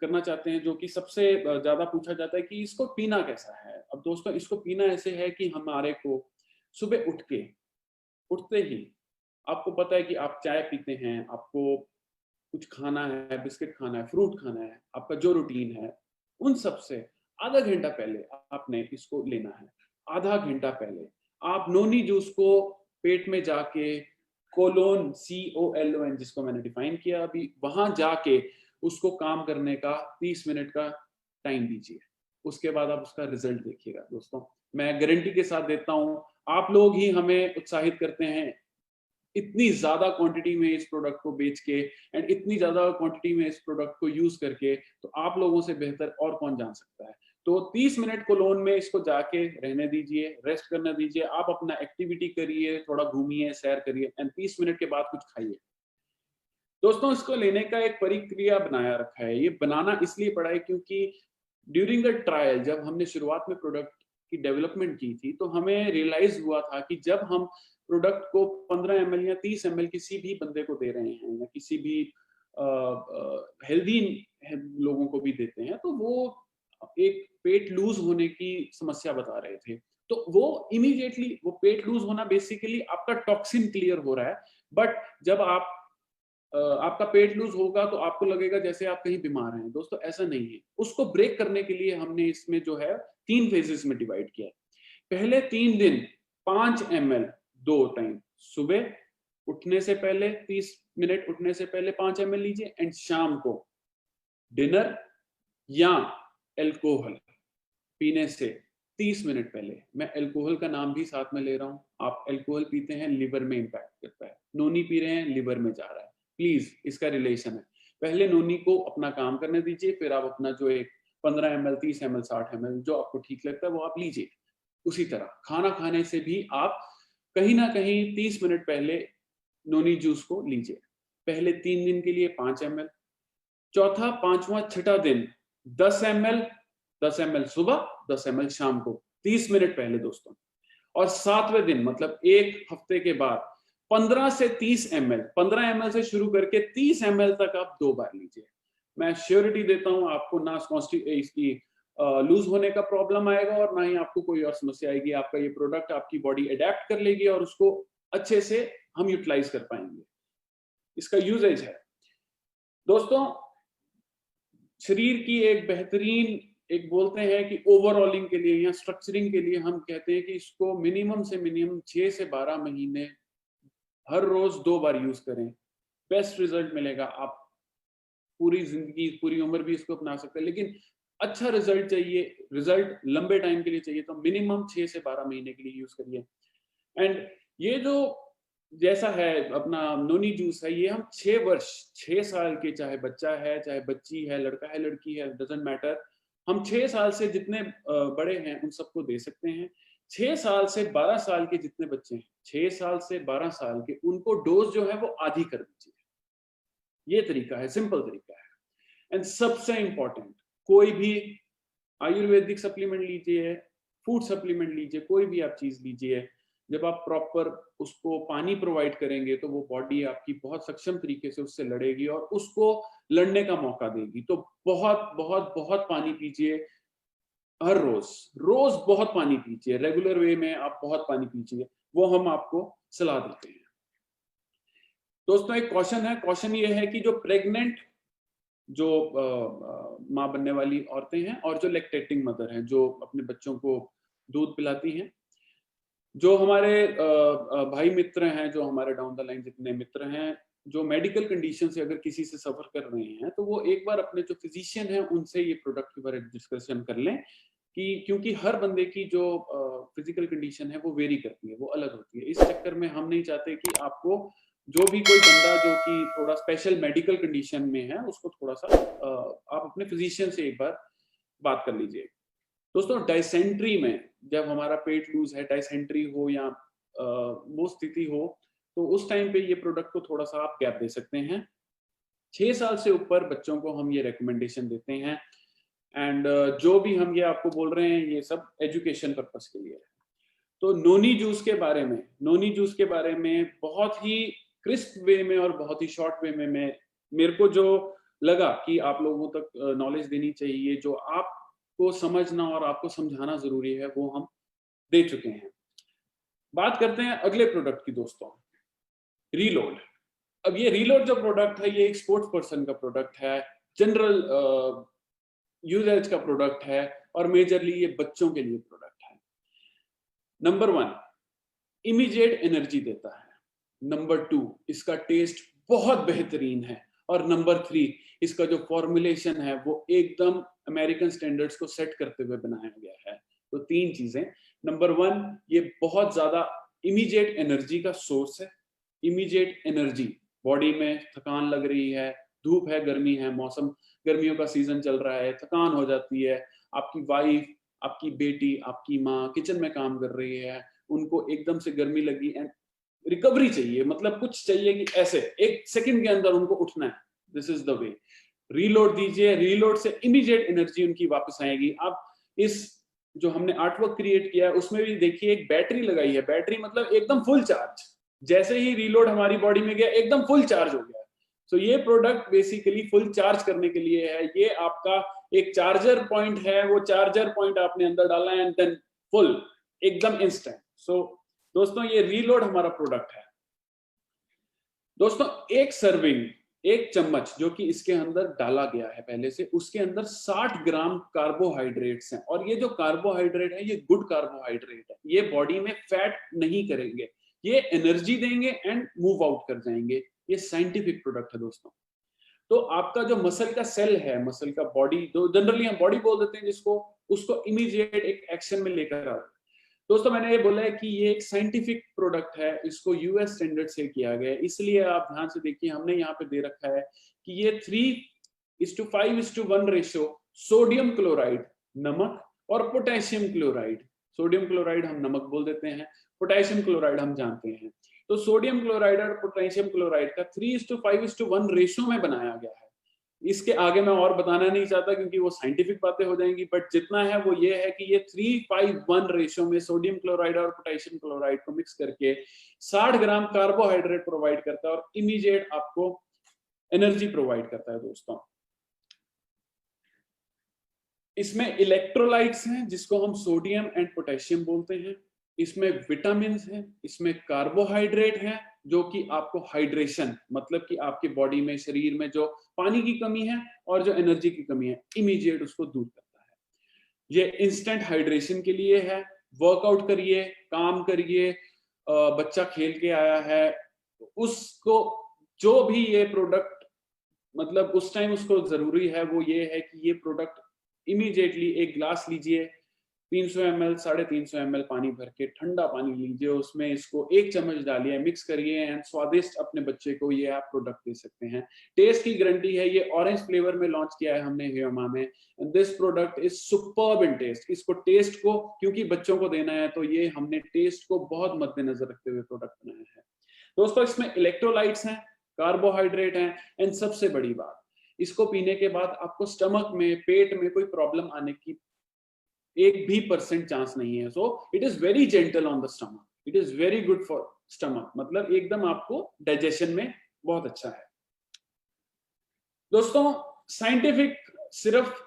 करना चाहते हैं, जो कि सबसे ज्यादा पूछा जाता है कि इसको पीना कैसा है। अब दोस्तों, इसको पीना ऐसे है कि हमारे को सुबह उठते ही, आपको पता है कि आप चाय पीते हैं, आपको कुछ खाना है, बिस्किट खाना है, फ्रूट खाना है, आपका जो रूटीन है, उन सब से आधा घंटा पहले आपने इसको लेना है। आधा घंटा पहले आप नोनी जूस को पेट में जाके कोलोन, COLON, जिसको मैंने डिफाइन किया अभी, वहां जाके उसको काम करने का 30 मिनट का टाइम दीजिए। उसके बाद आप उसका रिजल्ट देखिएगा। दोस्तों, मैं गारंटी के साथ देता हूं, आप लोग ही हमें उत्साहित करते हैं इतनी ज्यादा क्वांटिटी में इस प्रोडक्ट को बेच के, एंड इतनी ज्यादा क्वांटिटी में इस प्रोडक्ट को यूज करके, तो आप लोगों से बेहतर और कौन जान सकता है। तो 30 मिनट कोलोन में इसको जाके रहने दीजिए, रेस्ट करने दीजिए, आप अपना एक्टिविटी करिए, थोड़ा घूमिए, सैर करिए, एंड 30 मिनट के बाद कुछ खाइए। दोस्तों, इसको लेने का एक प्रक्रिया बनाया रखा है। ये बनाना इसलिए पड़ा है क्योंकि ड्यूरिंग द ट्रायल, जब हमने शुरुआत में प्रोडक्ट की डेवलपमेंट की थी, तो हमें रियलाइज हुआ था कि जब हम प्रोडक्ट को 15 ml या 30 ml किसी भी बंदे को दे रहे हैं, या किसी भी हेल्दी लोगों को भी देते हैं, तो वो एक पेट लूज होने की समस्या बता रहे थे। तो वो इमीडिएटली, वो पेट लूज होना बेसिकली आपका टॉक्सिन क्लियर हो रहा है। बट जब आप आपका पेट लूज होगा तो आपको लगेगा जैसे आप कहीं बीमार हैं। दोस्तों ऐसा नहीं है। उसको ब्रेक करने के लिए हमने इसमें जो है 3 फेजेस में डिवाइड किया है। पहले 3 दिन 5 ml 2 टाइम, सुबह उठने से पहले 30 मिनट उठने से पहले 5 ml लीजिए, एंड शाम को डिनर या अल्कोहल पीने से 30 मिनट पहले। मैं अल्कोहल का नाम भी साथ में ले रहा हूँ। आप अल्कोहल पीते हैं, लिवर में इंपैक्ट करता है। नोनी पी रहे हैं, लिवर में जा रहा है। प्लीज इसका रिलेशन है। पहले नोनी को अपना काम करने दीजिए, फिर आप अपना जो एक 15 ml 30 ml 60 ml जो आपको ठीक लगता है वो आप लीजिए। उसी तरह खाना खाने से भी आप कहीं ना कहीं 30 मिनट पहले नोनी जूस को लीजिए। पहले 3 दिन के लिए 5 ml, चौथा, पांचवा, छठा दिन 10 ml, 10 ml सुबह, 10 ml शाम को, 30 मिनट पहले दोस्तों। और 7वें दिन मतलब एक हफ्ते के बाद 15 से 30 ml, 15 ml से शुरू करके 30 ml तक आप 2 बार लीजिए। मैं श्योरिटी देता हूं आपको ना इसकी लूज होने का प्रॉब्लम आएगा और ना ही आपको कोई और समस्या आएगी। आपका ये प्रोडक्ट आपकी बॉडी अडेप्ट कर लेगी और उसको अच्छे से हम यूटिलाइज कर पाएंगे। इसका यूजेज है दोस्तों, शरीर की एक बेहतरीन, एक बोलते हैं कि ओवरऑलिंग के लिए या स्ट्रक्चरिंग के लिए हम कहते हैं कि इसको मिनिमम से मिनिमम 6 से 12 महीने हर रोज 2 बार यूज करें, बेस्ट रिजल्ट मिलेगा। आप पूरी जिंदगी, पूरी उम्र भी इसको अपना सकते हैं, लेकिन अच्छा रिजल्ट चाहिए, रिजल्ट लंबे टाइम के लिए चाहिए तो मिनिमम 6 से 12 महीने के लिए यूज करिए। एंड ये जो जैसा है अपना नोनी जूस है, ये हम 6 वर्ष, 6 साल के, चाहे बच्चा है चाहे बच्ची है, लड़का है लड़की है, डजंट मैटर, हम 6 साल से जितने बड़े हैं उन सबको दे सकते हैं। 6 साल से 12 साल के जितने बच्चे हैं, 6 साल से 12 साल के, उनको डोज जो है वो आधी कर दीजिए। ये तरीका है, सिंपल तरीका है। एंड सबसे इंपॉर्टेंट, कोई भी आयुर्वेदिक सप्लीमेंट लीजिए, फूड सप्लीमेंट लीजिए, कोई भी आप चीज लीजिए, जब आप प्रॉपर उसको पानी प्रोवाइड करेंगे तो वो बॉडी आपकी बहुत सक्षम तरीके से उससे लड़ेगी और उसको लड़ने का मौका देगी। तो बहुत बहुत बहुत पानी पीजिए हर रोज, रोज बहुत पानी पीजिए, रेगुलर वे में आप बहुत पानी पीजिए, वो हम आपको सलाह देते हैं। दोस्तों एक क्वेश्चन है, क्वेश्चन ये है कि जो प्रेग्नेंट, जो माँ बनने वाली औरतें हैं और जो लैक्टेटिंग मदर हैं, जो अपने बच्चों को दूध पिलाती हैं, जो हमारे भाई मित्र हैं, जो हमारे डाउन द लाइन जितने मित्र हैं, जो मेडिकल कंडीशन से अगर किसी से सफर कर रहे हैं, तो वो एक बार अपने जो फिजिशियन है उनसे ये प्रोडक्ट के बारे में डिस्कशन कर लें, कि क्योंकि हर बंदे की जो फिजिकल कंडीशन है वो वेरी करती है, वो अलग होती है। इस चक्कर में हम नहीं चाहते कि आपको जो भी कोई बंदा जो कि थोड़ा स्पेशल मेडिकल कंडीशन में है, उसको थोड़ा सा आप अपने फिजिशियन से एक बार बात कर लीजिए। दोस्तों डाइसेंट्री में, जब हमारा पेट लूज है, डाइसेंट्री हो या वो स्थिति हो, तो उस टाइम पे ये प्रोडक्ट को थोड़ा सा आप गैप दे सकते हैं। 6 साल से ऊपर बच्चों को हम ये रिकमेंडेशन देते हैं। एंड जो भी हम ये आपको बोल रहे हैं, ये सब एजुकेशन पर्पस के लिए है। तो नोनी जूस के बारे में, नोनी जूस के बारे में बहुत ही क्रिस्प वे में और बहुत ही शॉर्ट वे में मेरे को जो लगा कि आप लोगों तक नॉलेज देनी चाहिए, जो आपको समझना और आपको समझाना जरूरी है, वो हम दे चुके हैं। बात करते हैं अगले प्रोडक्ट की दोस्तों, रीलोड। अब ये रीलोड जो प्रोडक्ट है, ये एक स्पोर्ट्स पर्सन का प्रोडक्ट है, जनरल यूजेज का प्रोडक्ट है और मेजरली ये बच्चों के लिए प्रोडक्ट है। नंबर 1, इमीडिएट एनर्जी देता है। नंबर 2, इसका टेस्ट बहुत बेहतरीन है। और नंबर 3, इसका जो फॉर्मुलेशन है वो एकदम अमेरिकन स्टैंडर्ड्स को सेट करते हुए बनाया गया है। तो 3 चीजें, नंबर 1, ये बहुत ज्यादा इमीडिएट एनर्जी का सोर्स है। इमीडिएट एनर्जी, बॉडी में थकान लग रही है, धूप है, गर्मी है, मौसम गर्मियों का सीजन चल रहा है, थकान हो जाती है, आपकी वाइफ, आपकी बेटी, आपकी माँ किचन में काम कर रही है, उनको एकदम से गर्मी लगी एंड रिकवरी चाहिए, मतलब कुछ चाहिए कि ऐसे 1 सेकंड के अंदर उनको उठना है। This is the way. Reload दीजिए, रीलोड से इमीडिएट एनर्जी उनकी वापस आएगी। अब इस जो हमने आर्टवर्क क्रिएट किया है उसमें भी देखिए एक बैटरी लगाई है। बैटरी मतलब एकदम फुल चार्ज, जैसे ही रीलोड हमारी बॉडी में गया एकदम फुल चार्ज हो गया। तो ये प्रोडक्ट बेसिकली फुल चार्ज करने के लिए है। ये आपका एक चार्जर पॉइंट है, वो चार्जर पॉइंट आपने अंदर डाला एंड देन फुल, एकदम इंस्टेंट। सो दोस्तों ये रीलोड हमारा प्रोडक्ट है। दोस्तों एक सर्विंग 1 चम्मच जो कि इसके अंदर डाला गया है पहले से, उसके अंदर 60 ग्राम कार्बोहाइड्रेट्स हैं, और ये जो कार्बोहाइड्रेट है ये गुड कार्बोहाइड्रेट है, ये बॉडी में फैट नहीं करेंगे, ये एनर्जी देंगे एंड मूव आउट कर जाएंगे। ये साइंटिफिक प्रोडक्ट है दोस्तों। तो आपका जो मसल का सेल है, मसल का बॉडी, जो जनरली हम बॉडी बोल देते हैं जिसको, उसको इमीडिएट एक एक्शन में लेकर आओ। दोस्तों मैंने ये बोला है कि ये एक साइंटिफिक प्रोडक्ट है, इसको यूएस स्टैंडर्ड से किया गया है, इसलिए आप ध्यान से देखिए, हमने यहाँ पे दे रखा है कि ये 3:5:1 रेशियो सोडियम क्लोराइड नमक और पोटेशियम क्लोराइड, सोडियम क्लोराइड हम नमक बोल देते हैं, पोटेशियम क्लोराइड हम जानते हैं, तो सोडियम क्लोराइड और पोटेशियम क्लोराइड का 3:5:1 रेशियो में बनाया गया है। इसके आगे मैं और बताना नहीं चाहता क्योंकि वो साइंटिफिक बातें हो जाएंगी, बट जितना है वो ये है कि ये 3:5:1 रेशियो में सोडियम क्लोराइड और पोटेशियम क्लोराइड को मिक्स करके 60 ग्राम कार्बोहाइड्रेट प्रोवाइड करता है और इमीडिएट आपको एनर्जी प्रोवाइड करता है दोस्तों। इसमें इलेक्ट्रोलाइट्स हैं जिसको हम सोडियम एंड पोटेशियम बोलते हैं, इसमें विटामिन हैं, इसमें कार्बोहाइड्रेट है जो कि आपको हाइड्रेशन, मतलब कि आपकी बॉडी में, शरीर में जो पानी की कमी है और जो एनर्जी की कमी है, इमीडिएट उसको दूर करता है। ये इंस्टेंट हाइड्रेशन के लिए है। वर्कआउट करिए, काम करिए, बच्चा खेल के आया है, उसको जो भी ये प्रोडक्ट, मतलब उस टाइम उसको जरूरी है वो ये है कि ये प्रोडक्ट इमीडिएटली एक ग्लास लीजिए, 300 ml 350 ml पानी भर के, ठंडा पानी लीजिए, उसमें इसको 1 चम्मच डालिए, मिक्स करिए एंड स्वादिष्ट अपने बच्चे को ये आप प्रोडक्ट दे सकते हैं। टेस्ट की गारंटी है, ये ऑरेंज फ्लेवर में लॉन्च किया है हमने ह्यूमा में, and this product is superb in taste. इसको टेस्ट को, क्योंकि बच्चों को देना है, तो ये हमने टेस्ट को बहुत मद्देनजर रखते हुए प्रोडक्ट बनाया है दोस्तों। इसमें इलेक्ट्रोलाइट्स हैं, कार्बोहाइड्रेट हैं, एंड सबसे बड़ी बात, इसको पीने के बाद आपको स्टमक में, पेट में कोई प्रॉब्लम आने की 1% चांस नहीं है। So it is very gentle on the stomach, it is very good for stomach, मतलब एकदम आपको डाइजेशन में बहुत अच्छा है दोस्तों। साइंटिफिक सिर्फ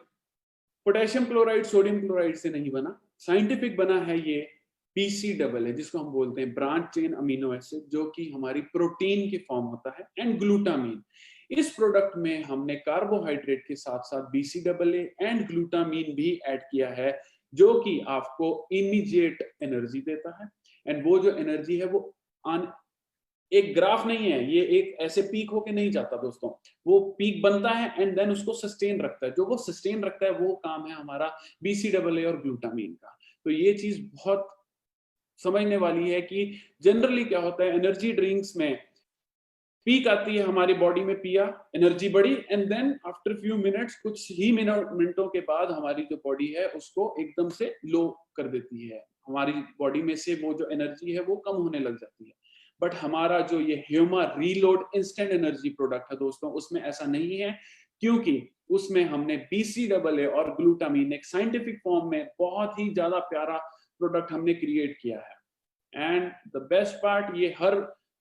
पोटेशियम क्लोराइड, सोडियम क्लोराइड से नहीं बना, साइंटिफिक बना है ये BCAA है, जिसको हम बोलते हैं ब्रांच चेन अमीनो एसिड, जो कि हमारी प्रोटीन के फॉर्म होता है, एंड ग्लूटामीन। इस प्रोडक्ट में हमने कार्बोहाइड्रेट के साथ साथ BCAA एंड ग्लूटामीन भी ऐड किया है, जो कि आपको इमीडिएट एनर्जी देता है। एंड वो जो एनर्जी है वो एक ग्राफ नहीं है, ये एक ऐसे पीक होके नहीं जाता दोस्तों, वो पीक बनता है एंड देन उसको सस्टेन रखता है। जो वो सस्टेन रखता है वो काम है हमारा BCAA और ग्लूटामीन का। तो ये चीज बहुत समझने वाली है कि जनरली क्या होता है, एनर्जी ड्रिंक्स में पीक आती है हमारी बॉडी में, पिया, एनर्जी बढ़ी, and then after few minutes, कुछ ही मिनटों के बाद हमारी जो बॉडी है उसको एकदम से लो कर देती है, हमारी बॉडी में से वो जो एनर्जी है वो कम होने लग जाती है। बट हमारा जो ये Huma reload instant energy product है दोस्तों, उसमें ऐसा नहीं है, क्योंकि उसमें हमने BCAA और ग्लूटामीन एक साइंटिफिक फॉर्म में बहुत ही ज्यादा प्यारा प्रोडक्ट हमने क्रिएट किया है। एंड द बेस्ट पार्ट, ये हर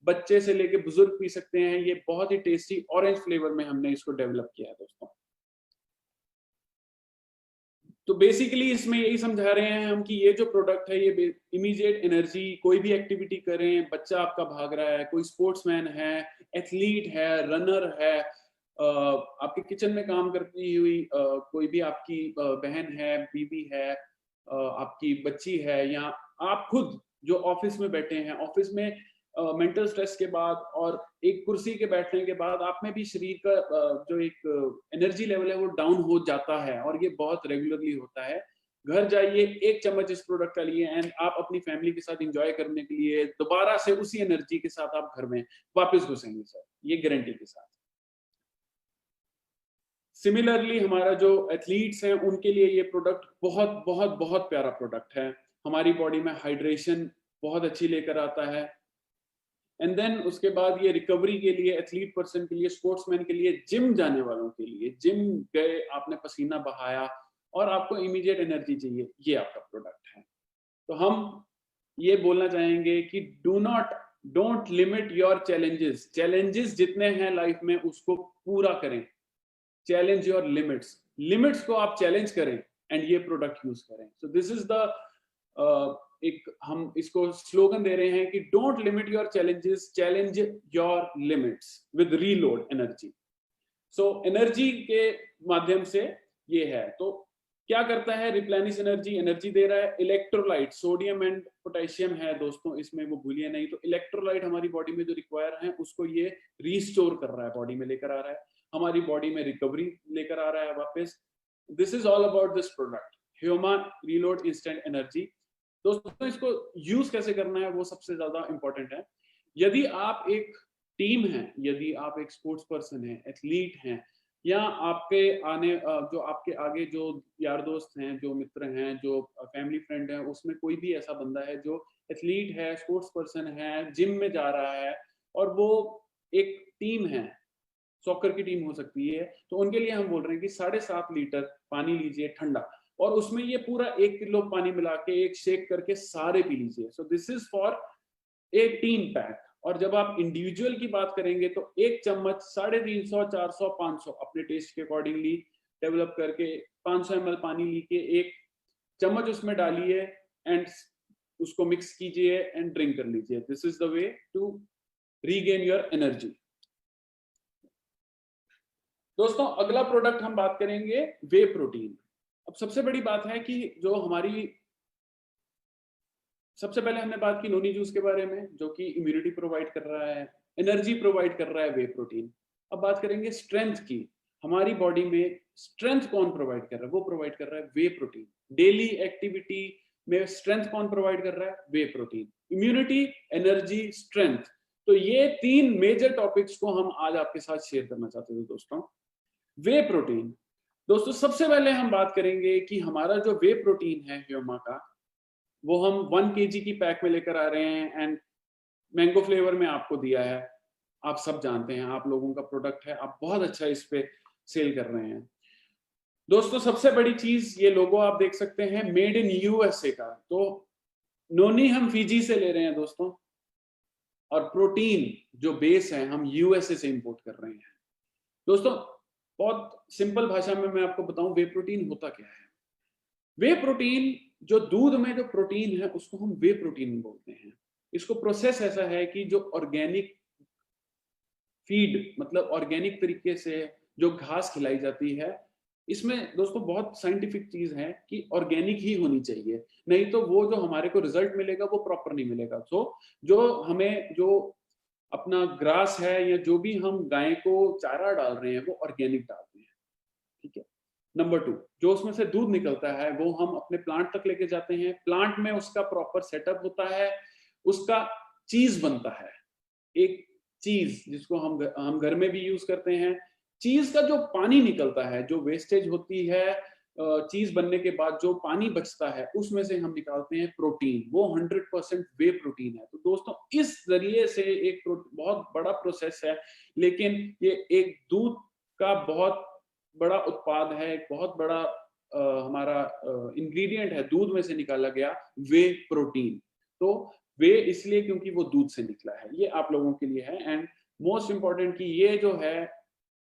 बच्चे से लेके बुजुर्ग पी सकते हैं, ये बहुत ही टेस्टी ऑरेंज फ्लेवर में हमने इसको डेवलप किया है दोस्तों। तो बेसिकली इसमें यही समझा रहे हैं हम कि ये जो प्रोडक्ट है ये इमीडिएट एनर्जी, कोई भी एक्टिविटी करें, बच्चा आपका भाग रहा है, कोई स्पोर्ट्समैन है, एथलीट है, रनर है, आपके किचन में काम करती हुई कोई भी आपकी बहन है, बीवी है, आपकी बच्ची है, या आप खुद जो ऑफिस में बैठे हैं, ऑफिस में मेंटल स्ट्रेस के बाद और एक कुर्सी के बैठने के बाद आप में भी शरीर का जो एक एनर्जी लेवल है वो डाउन हो जाता है, और ये बहुत रेगुलरली होता है। घर जाइए, 1 चम्मच इस प्रोडक्ट का लिए एंड आप अपनी फैमिली के साथ एंजॉय करने के लिए दोबारा से उसी एनर्जी के साथ आप घर में वापस घुसेंगे सर, ये गारंटी के साथ। सिमिलरली हमारा जो एथलीट्स हैं उनके लिए ये प्रोडक्ट बहुत बहुत बहुत प्यारा प्रोडक्ट है, हमारी बॉडी में हाइड्रेशन बहुत अच्छी लेकर आता है। एंड देन उसके बाद ये रिकवरी के लिए, एथलीट पर्सन के लिए, स्पोर्ट्समैन के लिए, जिम जाने वालों के लिए, जिम गए, आपने पसीना बहाया और आपको इमीडिएट एनर्जी चाहिए, ये आपका प्रोडक्ट है। तो हम ये बोलना चाहेंगे कि don't limit your challenges. Challenges जितने हैं लाइफ में उसको पूरा करें, चैलेंज योर लिमिट्स को आप चैलेंज करें एंड ये प्रोडक्ट यूज करें। सो दिस इज द एक हम इसको स्लोगन दे रहे हैं कि don't limit your challenges, challenge your limits with reload energy. So energy के माध्यम से ये है। तो क्या करता है रिप्लेनिश एनर्जी, एनर्जी दे रहा है। इलेक्ट्रोलाइट, सोडियम एंड पोटेशियम है दोस्तों इसमें, वो भूलिए नहीं। तो इलेक्ट्रोलाइट हमारी बॉडी में जो रिक्वायर है उसको ये रिस्टोर कर रहा है, बॉडी में लेकर आ रहा है, हमारी बॉडी में रिकवरी लेकर आ रहा है वापस। This is all about this product Huma reload instant energy. दोस्तों इसको यूज कैसे करना है वो सबसे ज्यादा इंपॉर्टेंट है। यदि आप एक टीम है, यदि आप एक स्पोर्ट्स पर्सन है, एथलीट हैं, या आपके जो आपके आगे जो यार दोस्त हैं, जो मित्र हैं, जो फैमिली फ्रेंड है, उसमें कोई भी ऐसा बंदा है जो एथलीट है, स्पोर्ट्स पर्सन है, जिम में जा रहा है, और वो एक टीम है, सॉकर की टीम हो सकती है, तो उनके लिए हम बोल रहे हैं कि 7.5 लीटर पानी लीजिए ठंडा, और उसमें ये पूरा 1 किलो पानी मिला के एक शेक करके सारे पी लीजिए। So this is for a team pack. और जब आप इंडिविजुअल की बात करेंगे तो 1 चम्मच 350, 400, 500 अपने टेस्ट के अकॉर्डिंगली डेवलप करके 500 ml पानी लेके 1 चम्मच उसमें डालिए एंड उसको मिक्स कीजिए एंड ड्रिंक कर लीजिए। This is the way to regain your energy. दोस्तों अगला प्रोडक्ट हम बात करेंगे वे प्रोटीन। अब सबसे बड़ी बात है कि जो हमारी, सबसे पहले हमने बात की नोनी जूस के बारे में, जो कि इम्यूनिटी प्रोवाइड कर रहा है, एनर्जी प्रोवाइड कर रहा है वे प्रोटीन। अब बात करेंगे स्ट्रेंथ की। हमारी बॉडी में स्ट्रेंथ कौन प्रोवाइड कर रहा है? वो प्रोवाइड कर रहा है वे प्रोटीन। डेली एक्टिविटी में स्ट्रेंथ कौन प्रोवाइड कर रहा है? वे प्रोटीन। इम्यूनिटी, एनर्जी, स्ट्रेंथ, तो ये 3 मेजर टॉपिक्स को हम आज आपके साथ शेयर करना चाहते थे दोस्तों। वे प्रोटीन, दोस्तों सबसे पहले हम बात करेंगे कि हमारा जो वे प्रोटीन है ह्यूमा का, वो हम 1 kg की पैक में लेकर आ रहे हैं एंड मैंगो फ्लेवर में आपको दिया है। आप सब जानते हैं, आप लोगों का प्रोडक्ट है, आप बहुत अच्छा इस पे सेल कर रहे हैं। दोस्तों सबसे बड़ी चीज, ये लोगो आप देख सकते हैं, मेड इन यूएसए का। तो नोनी हम फिजी से ले रहे हैं दोस्तों, और प्रोटीन जो बेस है हम यूएसए से इंपोर्ट कर रहे हैं। दोस्तों बहुत सिंपल भाषा में मैं आपको बताऊं वे प्रोटीन होता क्या है। वे प्रोटीन, जो दूध में जो प्रोटीन है उसको हम वे प्रोटीन बोलते हैं। इसको प्रोसेस ऐसा है कि जो ऑर्गेनिक फीड, मतलब ऑर्गेनिक तरीके से जो घास खिलाई जाती है, इसमें दोस्तों बहुत साइंटिफिक चीज है कि ऑर्गेनिक ही होनी चाहिए, नहीं तो वो जो हमारे को रिजल्ट मिलेगा वो प्रॉपर नहीं मिलेगा। तो जो हमें जो अपना ग्रास है या जो भी हम गाय को चारा डाल रहे हैं वो ऑर्गेनिक डालते हैं, ठीक है। नंबर 2, जो उसमें से दूध निकलता है वो हम अपने प्लांट तक लेके जाते हैं। प्लांट में उसका प्रॉपर सेटअप होता है, उसका चीज बनता है, एक चीज जिसको हम घर में भी यूज करते हैं। चीज का जो पानी निकलता है, जो वेस्टेज होती है चीज बनने के बाद जो पानी बचता है, उसमें से हम निकालते हैं प्रोटीन, वो 100% वे प्रोटीन है। तो दोस्तों इस जरिए से एक बहुत बड़ा प्रोसेस है, लेकिन ये एक दूध का बहुत बड़ा उत्पाद है, एक बहुत बड़ा हमारा इंग्रेडिएंट है, दूध में से निकाला गया वे प्रोटीन। तो वे इसलिए क्योंकि वो दूध से निकला है, ये आप लोगों के लिए है। एंड मोस्ट इंपॉर्टेंट कि ये जो है,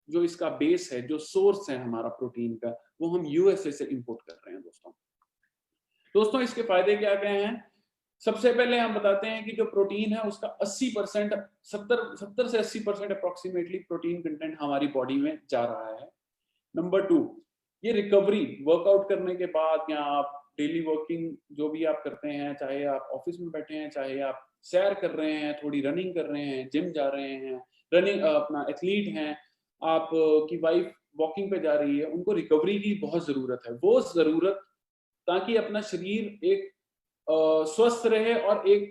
जो इसका बेस है, जो सोर्स है हमारा प्रोटीन का, वो हम यूएसए से इंपोर्ट कर रहे हैं दोस्तों इसके फायदे क्या क्या हैं? सबसे पहले हम बताते हैं कि जो प्रोटीन है उसका 80%, 70 से 80% अप्रोक्सीमेटली प्रोटीन कंटेंट हमारी बॉडी में जा रहा है। नंबर 2, ये रिकवरी, वर्कआउट करने के बाद या आप डेली वर्किंग जो भी आप करते हैं, चाहे आप ऑफिस में बैठे हैं, चाहे आप सैर कर रहे हैं, थोड़ी रनिंग कर रहे हैं, जिम जा रहे हैं, रनिंग अपना एथलीट हैं, आप की वाइफ वॉकिंग पे जा रही है, उनको रिकवरी की बहुत जरूरत है। वो जरूरत, ताकि अपना शरीर एक स्वस्थ रहे और एक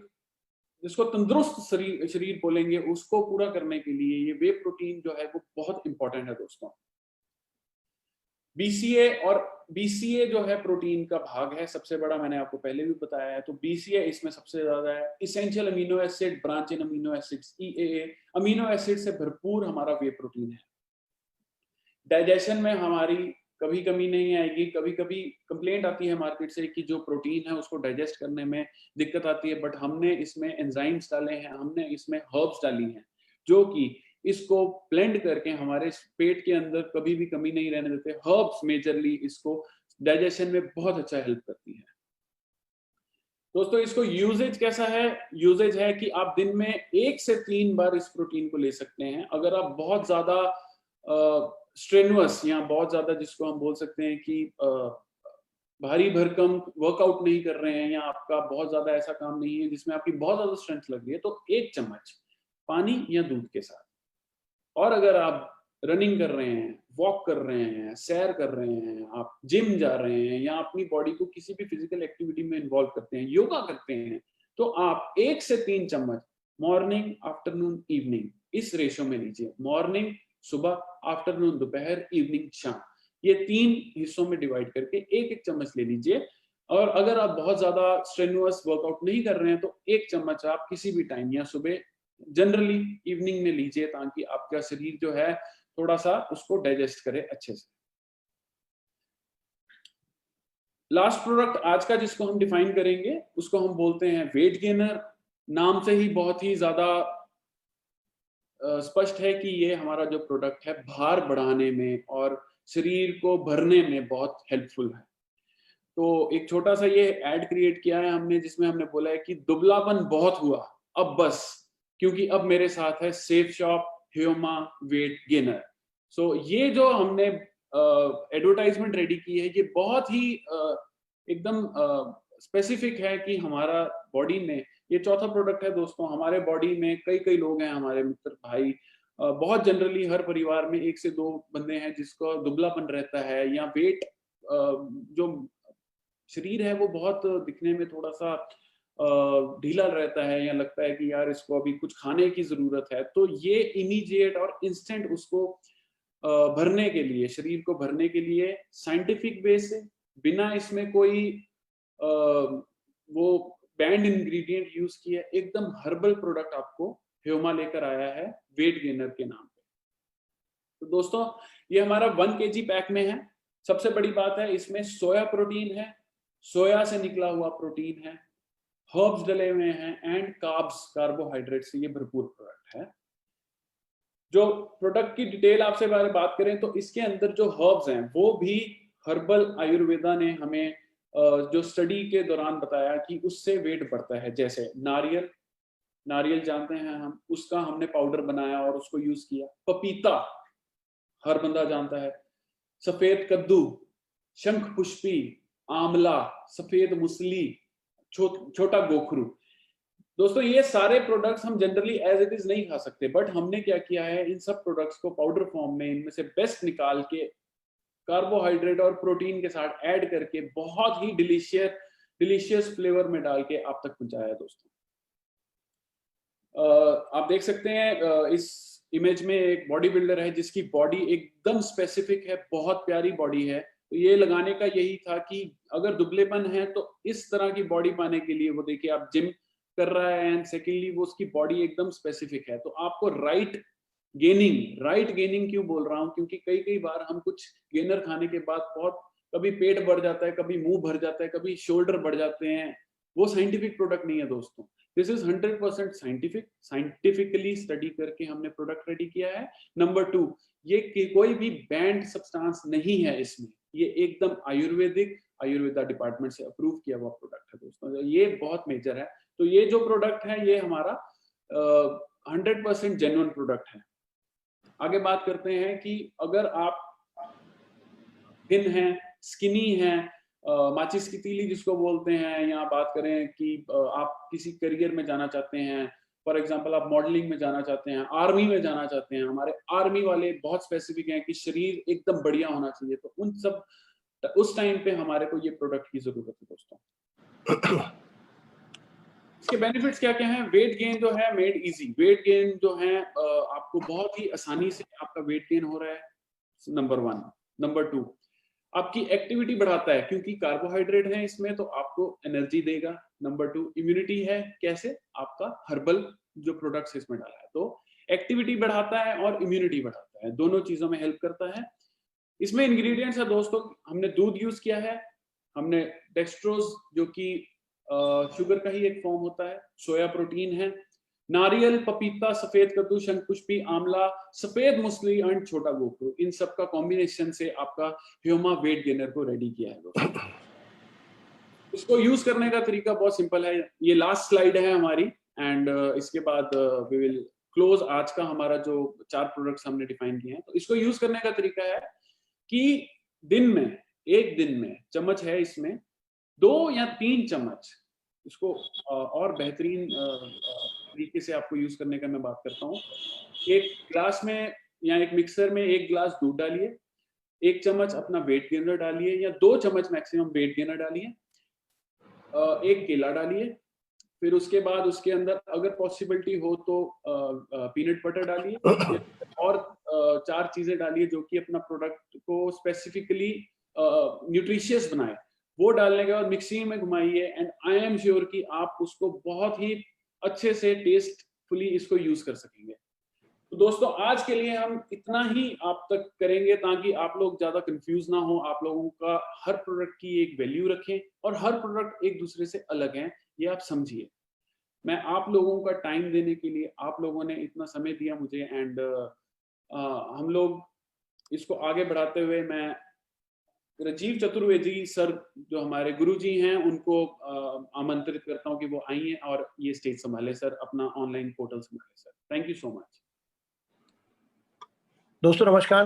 जिसको तंदुरुस्त शरीर बोलेंगे, उसको पूरा करने के लिए ये वे प्रोटीन जो है वो बहुत इंपॉर्टेंट है दोस्तों। बीसीए, और बीसीए जो है प्रोटीन का भाग है सबसे बड़ा, मैंने आपको पहले भी बताया है। तो बीसीए इसमें सबसे ज्यादा है, essential amino acid, branched amino acids, EAA, amino acid से भरपूर हमारा वे प्रोटीन है। डाइजेशन में हमारी कभी कमी नहीं आएगी। कभी कभी कंप्लेंट आती है मार्केट से कि जो प्रोटीन है उसको डाइजेस्ट करने में दिक्कत आती है, बट हमने इसमें एंजाइम्स डाले हैं, हमने इसमें हर्ब्स डाली हैं, जो कि इसको ब्लेंड करके हमारे पेट के अंदर कभी भी कमी नहीं रहने देते। हर्ब्स मेजरली इसको डाइजेशन में बहुत अच्छा हेल्प करती है दोस्तों। इसको यूजेज कैसा है? यूजेज है कि आप दिन में 1 से 3 बार इस प्रोटीन को ले सकते हैं। अगर आप बहुत ज्यादा स्ट्रेनुअस या बहुत ज्यादा जिसको हम बोल सकते हैं कि भारी भरकम वर्कआउट नहीं कर रहे हैं या आपका बहुत ज्यादा ऐसा काम नहीं है जिसमें आपकी बहुत ज्यादा स्ट्रेंथ लग रही है, तो 1 चम्मच पानी या दूध के साथ। और अगर आप रनिंग कर रहे हैं, वॉक कर रहे हैं, सैर कर रहे हैं, आप जिम जा रहे हैं या अपनी बॉडी को किसी भी फिजिकल एक्टिविटी में इन्वॉल्व करते हैं, योगा करते हैं, तो आप 1 से 3 चम्मच मॉर्निंग, आफ्टरनून, इवनिंग इस रेशो में लीजिए। मॉर्निंग सुबह, आफ्टरनून दोपहर, इवनिंग शाम, ये 3 हिस्सों में डिवाइड करके 1-1 चम्मच ले लीजिए। और अगर आप बहुत ज्यादा स्ट्रेनुअस वर्कआउट नहीं कर रहे हैं तो 1 चम्मच आप किसी भी टाइम या सुबह, जनरली इवनिंग में लीजिए, ताकि आपका शरीर जो है थोड़ा सा उसको डाइजेस्ट करे अच्छे से। लास्ट प्रोडक्ट आज का जिसको हम डिफाइन करेंगे उसको हम बोलते हैं वेट गेनर। नाम से ही बहुत ही ज्यादा स्पष्ट है कि ये हमारा जो प्रोडक्ट है भार बढ़ाने में और शरीर को भरने में बहुत हेल्पफुल है। तो एक छोटा सा ये ऐड क्रिएट किया है हमने, जिसमें हमने बोला है कि दुबलापन बहुत हुआ, अब बस, क्योंकि अब मेरे साथ है सेफ शॉप ह्यूमा वेट गेनर। सो ये जो हमने एडवर्टाइजमेंट रेडी की है, ये बहुत ही एकदम स्पेसिफिक है कि हमारा बॉडी में, ये चौथा प्रोडक्ट है दोस्तों, हमारे बॉडी में कई कई लोग हैं, हमारे मित्र भाई, बहुत जनरली हर परिवार में 1 से 2 बंदे हैं जिसको दुबलापन रहता है या वेट, जो शरीर है वो बहुत दिखने में थोड़ा सा ढीला रहता है या लगता है कि यार इसको अभी कुछ खाने की जरूरत है। तो ये इमीडिएट और इंस्टेंट उसको भरने के लिए, शरीर को भरने के लिए साइंटिफिक वे से, बिना इसमें कोई वो बैंड इंग्रेडिएंट यूज किया, एकदम हर्बल प्रोडक्ट आपको ह्यूमा लेकर आया है वेट गेनर के नाम पे। तो दोस्तों ये हमारा 1 kg पैक में है। सबसे बड़ी बात है इसमें सोया प्रोटीन है, सोया से निकला हुआ प्रोटीन है, हर्ब्स डले हुए हैं एंड कार्ब्स, कार्बोहाइड्रेट से ये भरपूर प्रोडक्ट है। जो प्रोडक्ट की डिटेल आपसे बात करें तो इसके अंदर जो हर्ब्स हैं वो भी हर्बल आयुर्वेदा ने हमें जो स्टडी के दौरान बताया कि उससे वेट बढ़ता है। जैसे नारियल, नारियल जानते हैं हम, उसका हमने पाउडर बनाया और उसको यूज किया। पपीता हर बंदा जानता है, सफेद कद्दू, शंख पुष्पी, आंवला, सफेद मुसली, छोटा गोखरू। दोस्तों ये सारे प्रोडक्ट्स हम जनरली एज इट इज नहीं खा सकते, बट हमने क्या किया है, इन सब प्रोडक्ट्स को पाउडर फॉर्म में इनमें से बेस्ट निकाल के कार्बोहाइड्रेट और प्रोटीन के साथ ऐड करके बहुत ही डिलीशियस फ्लेवर में डाल के आप तक पहुंचाया है। दोस्तों आप देख सकते हैं इस इमेज में एक बॉडी बिल्डर है जिसकी बॉडी एकदम स्पेसिफिक है, बहुत प्यारी बॉडी है। तो ये लगाने का यही था कि अगर दुबलेपन है तो इस तरह की बॉडी पाने के लिए वो देखिए आप जिम कर रहा है, एंड सेकेंडली वो उसकी बॉडी एकदम स्पेसिफिक है। तो आपको राइट गेनिंग क्यों बोल रहा हूँ, क्योंकि कई बार हम कुछ गेनर खाने के बाद बहुत, कभी पेट बढ़ जाता है, कभी मुंह भर जाता है, कभी शोल्डर बढ़ जाते हैं, वो साइंटिफिक प्रोडक्ट नहीं है दोस्तों। दिस इज 100% साइंटिफिकली स्टडी करके हमने प्रोडक्ट रेडी किया है। नंबर 2, ये कोई भी बैंड सब्सटेंस नहीं है इसमें, ये एकदम आयुर्वेदा डिपार्टमेंट से अप्रूव किया हुआ प्रोडक्ट है दोस्तों। ये बहुत मेजर है। तो ये जो प्रोडक्ट है ये हमारा 100% जेन्युइन प्रोडक्ट है। आगे बात करते हैं कि अगर आप थिन हैं, स्किनी हैं, माचिस की तीली जिसको बोलते हैं, या बात करें कि आप किसी करियर में जाना चाहते हैं, फॉर एग्जांपल आप मॉडलिंग में जाना चाहते हैं, आर्मी में जाना चाहते हैं, हमारे आर्मी वाले बहुत स्पेसिफिक हैं कि शरीर एकदम बढ़िया होना चाहिए, तो उन सब उस टाइम पे हमारे को ये प्रोडक्ट की जरूरत है दोस्तों। इसके बेनिफिट्स क्या क्या हैं? वेट गेन जो है मेड इजी, वेट गेन जो है आपको बहुत ही आसानी से आपका वेट गेन हो रहा है, नंबर 1। नंबर 2, आपकी एक्टिविटी बढ़ाता है क्योंकि कार्बोहाइड्रेट है इसमें, तो आपको एनर्जी देगा। नंबर 2, इम्यूनिटी है, कैसे? आपका हर्बल जो प्रोडक्ट्स इसमें डाला है, तो एक्टिविटी बढ़ाता है और इम्यूनिटी बढ़ाता है, दोनों चीजों में हेल्प करता है। इसमें इंग्रेडिएंट्स है दोस्तों, हमने दूध यूज किया है, हमने डेक्सट्रोज जो कि शुगर का ही एक फॉर्म होता है, सोया प्रोटीन है, नारियल, पपीता, सफेद कद्दू, शंखपुष्पी, आंवला, सफेद मूसली एंड छोटा गोखरू, इन सब का कॉम्बिनेशन से आपका ह्यूमा वेट गेनर को रेडी किया है दोस्तों। इसको यूज करने का तरीका बहुत सिंपल है, ये लास्ट स्लाइड है हमारी, एंड इसके बाद वी विल क्लोज आज का हमारा जो 4 प्रोडक्ट्स हमने डिफाइन किए हैं, तो इसको यूज करने का तरीका है कि एक दिन में चम्मच है इसमें 2 या 3 चम्मच इसको और बेहतरीन तरीके से आपको यूज करने का मैं बात करता हूँ। एक ग्लास में या एक मिक्सर में 1 ग्लास दूध डालिए, 1 चम्मच अपना वेट गेनर डालिए या 2 चम्मच मैक्सिमम वेट गेनर डालिए, 1 केला डालिए, फिर उसके बाद उसके अंदर अगर पॉसिबिलिटी हो तो पीनट बटर डालिए और 4 चीजें डालिए जो कि अपना प्रोडक्ट को स्पेसिफिकली न्यूट्रिशियस बनाए। वो डालने के बाद मिक्सिंग में घुमाइए एंड आई एम श्योर कि आप उसको बहुत ही अच्छे से टेस्टफुली इसको यूज कर सकेंगे। तो दोस्तों आज के लिए हम इतना ही आप तक करेंगे ताकि आप लोग ज्यादा कंफ्यूज ना हो, आप लोगों का हर प्रोडक्ट की एक वैल्यू रखें और हर प्रोडक्ट एक दूसरे से अलग है, ये आप समझिए। मैं आप लोगों का टाइम देने के लिए, आप लोगों ने इतना समय दिया मुझे एंड हम लोग इसको आगे बढ़ाते हुए मैं राजीव चतुर्वेदी सर जो हमारे गुरुजी हैं उनको आमंत्रित करता हूं कि वो आइए और ये स्टेज संभाले सर, अपना ऑनलाइन पोर्टल संभाले sir. Thank you so much. दोस्तों नमस्कार,